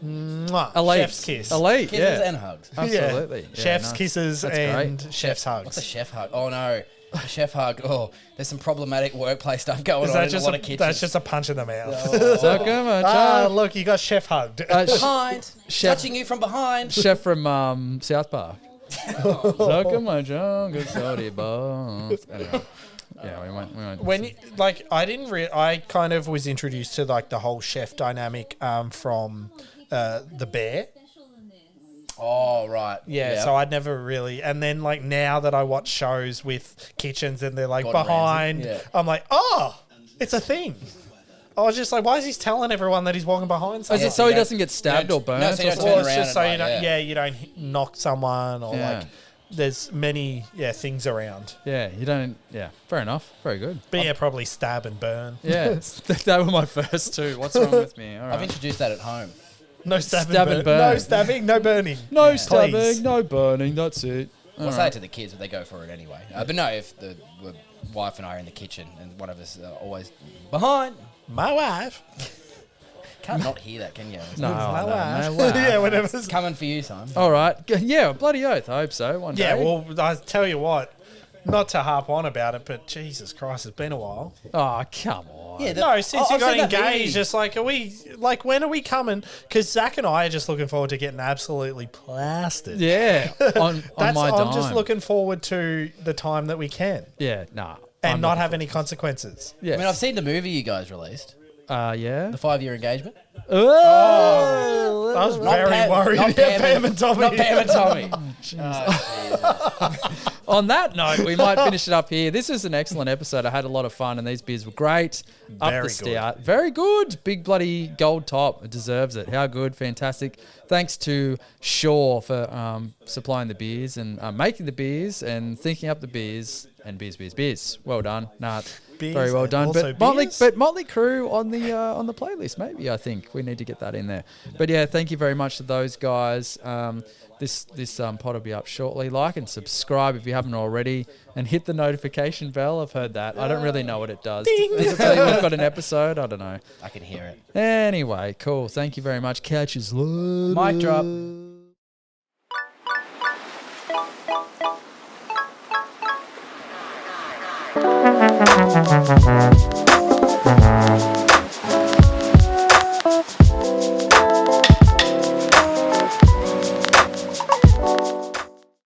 Speaker 2: Mwah.
Speaker 1: Elite.
Speaker 2: Chef's Kiss.
Speaker 1: Elite.
Speaker 3: Kisses
Speaker 1: Yeah.
Speaker 3: and hugs.
Speaker 1: Absolutely. Yeah,
Speaker 2: Chef's
Speaker 1: nice.
Speaker 2: Kisses
Speaker 1: That's
Speaker 2: and
Speaker 1: great.
Speaker 2: Chef's Hugs.
Speaker 3: What's a chef hug? Oh, no. A chef hug. Oh, there's some problematic workplace stuff going
Speaker 2: Is
Speaker 3: on
Speaker 2: that
Speaker 3: in
Speaker 2: just
Speaker 3: a lot of kitchens.
Speaker 2: that's just a punch in the mouth?
Speaker 1: So come on,
Speaker 2: Ah, look, you got Chef Hugged.
Speaker 3: behind.
Speaker 1: Chef-
Speaker 3: Touching you from behind.
Speaker 1: Chef from South Park. So come on, John. Good sorry, boss. Anyway. Yeah, we went.
Speaker 2: When you, like, I kind of was introduced to like the whole chef dynamic from the Bear.
Speaker 3: Oh, right.
Speaker 2: Yeah, so I'd never really, and then like now that I watch shows with kitchens and they're like
Speaker 3: Gordon
Speaker 2: behind,
Speaker 3: Ramsay, yeah.
Speaker 2: I'm like, oh, it's a thing. I was just like, why is he telling everyone that he's walking behind
Speaker 1: Is
Speaker 2: someone?
Speaker 1: it so he doesn't get stabbed
Speaker 3: No,
Speaker 1: or burnt?
Speaker 3: no, so you
Speaker 1: or
Speaker 3: don't
Speaker 1: something?
Speaker 3: turn
Speaker 2: Or it's
Speaker 3: around
Speaker 2: just so
Speaker 3: and
Speaker 2: you don't,
Speaker 3: like,
Speaker 2: yeah, you don't knock someone or
Speaker 1: Yeah.
Speaker 2: like, there's many things around.
Speaker 1: Yeah, you don't. Yeah, fair enough. Very good.
Speaker 2: But yeah, probably stab and burn.
Speaker 1: Yeah, that were my first two. What's wrong with me? All
Speaker 3: I've
Speaker 1: right.
Speaker 3: introduced that at home.
Speaker 2: No stab,
Speaker 1: Stab
Speaker 2: and
Speaker 1: and
Speaker 2: burn.
Speaker 1: burn.
Speaker 2: No stabbing, no burning.
Speaker 1: No
Speaker 2: Please.
Speaker 1: stabbing, no burning. That's it.
Speaker 3: I'll say it to the kids, but they go for it anyway. But no, if the wife and I are in the kitchen and one of us always behind.
Speaker 2: My wife.
Speaker 3: Can't not hear that, can you?
Speaker 1: No, no
Speaker 2: Wow.
Speaker 1: way.
Speaker 2: Yeah, whatever.
Speaker 3: It's coming for you, Simon.
Speaker 1: All right. Yeah, bloody oath. I hope so. One day.
Speaker 2: Yeah, well, I tell you what, not to harp on about it, but Jesus Christ, it's been a while.
Speaker 1: Oh, come on.
Speaker 3: Yeah,
Speaker 2: No, since you
Speaker 3: I've
Speaker 2: got
Speaker 3: said that
Speaker 2: engaged,
Speaker 3: movie.
Speaker 2: it's like, when are we coming? Because Zach and I are just looking forward to getting absolutely plastered.
Speaker 1: Yeah. On my dime.
Speaker 2: I'm just looking forward to the time that we can
Speaker 1: Yeah, nah.
Speaker 2: and
Speaker 1: I'm
Speaker 2: not
Speaker 1: looking
Speaker 2: have any consequences.
Speaker 1: Yes.
Speaker 3: I mean, I've seen the movie you guys released,
Speaker 1: Yeah.
Speaker 3: the 5-year engagement.
Speaker 1: Oh,
Speaker 2: I was
Speaker 3: Not
Speaker 2: very
Speaker 3: Pam-
Speaker 2: worried.
Speaker 3: not
Speaker 2: Yeah,
Speaker 3: Pam
Speaker 2: Pam and Tommy.
Speaker 3: Not Pam and Tommy.
Speaker 1: On that note, we might finish it up here. This was an excellent episode. I had a lot of fun, and these beers were great. Up
Speaker 2: Very
Speaker 1: the stout. Very good. Big bloody gold top. It deserves it. How good. Fantastic. Thanks to Shaw for supplying the beers and making the beers and thinking up the beers and beers. Well done. Nah,
Speaker 2: Beers
Speaker 1: very well
Speaker 2: and
Speaker 1: done.
Speaker 2: also
Speaker 1: But
Speaker 2: beers?
Speaker 1: Motley Crue on the playlist, maybe. I think we need to get that in there. But yeah, thank you very much to those guys. This pod will be up shortly. Like and subscribe if you haven't already, and hit the notification bell. I've heard that. I don't really know what it does. Does it tell you we've got an episode? I don't know.
Speaker 3: I can hear it.
Speaker 1: Anyway, cool. Thank you very much. Catch us later.
Speaker 3: Mic drop.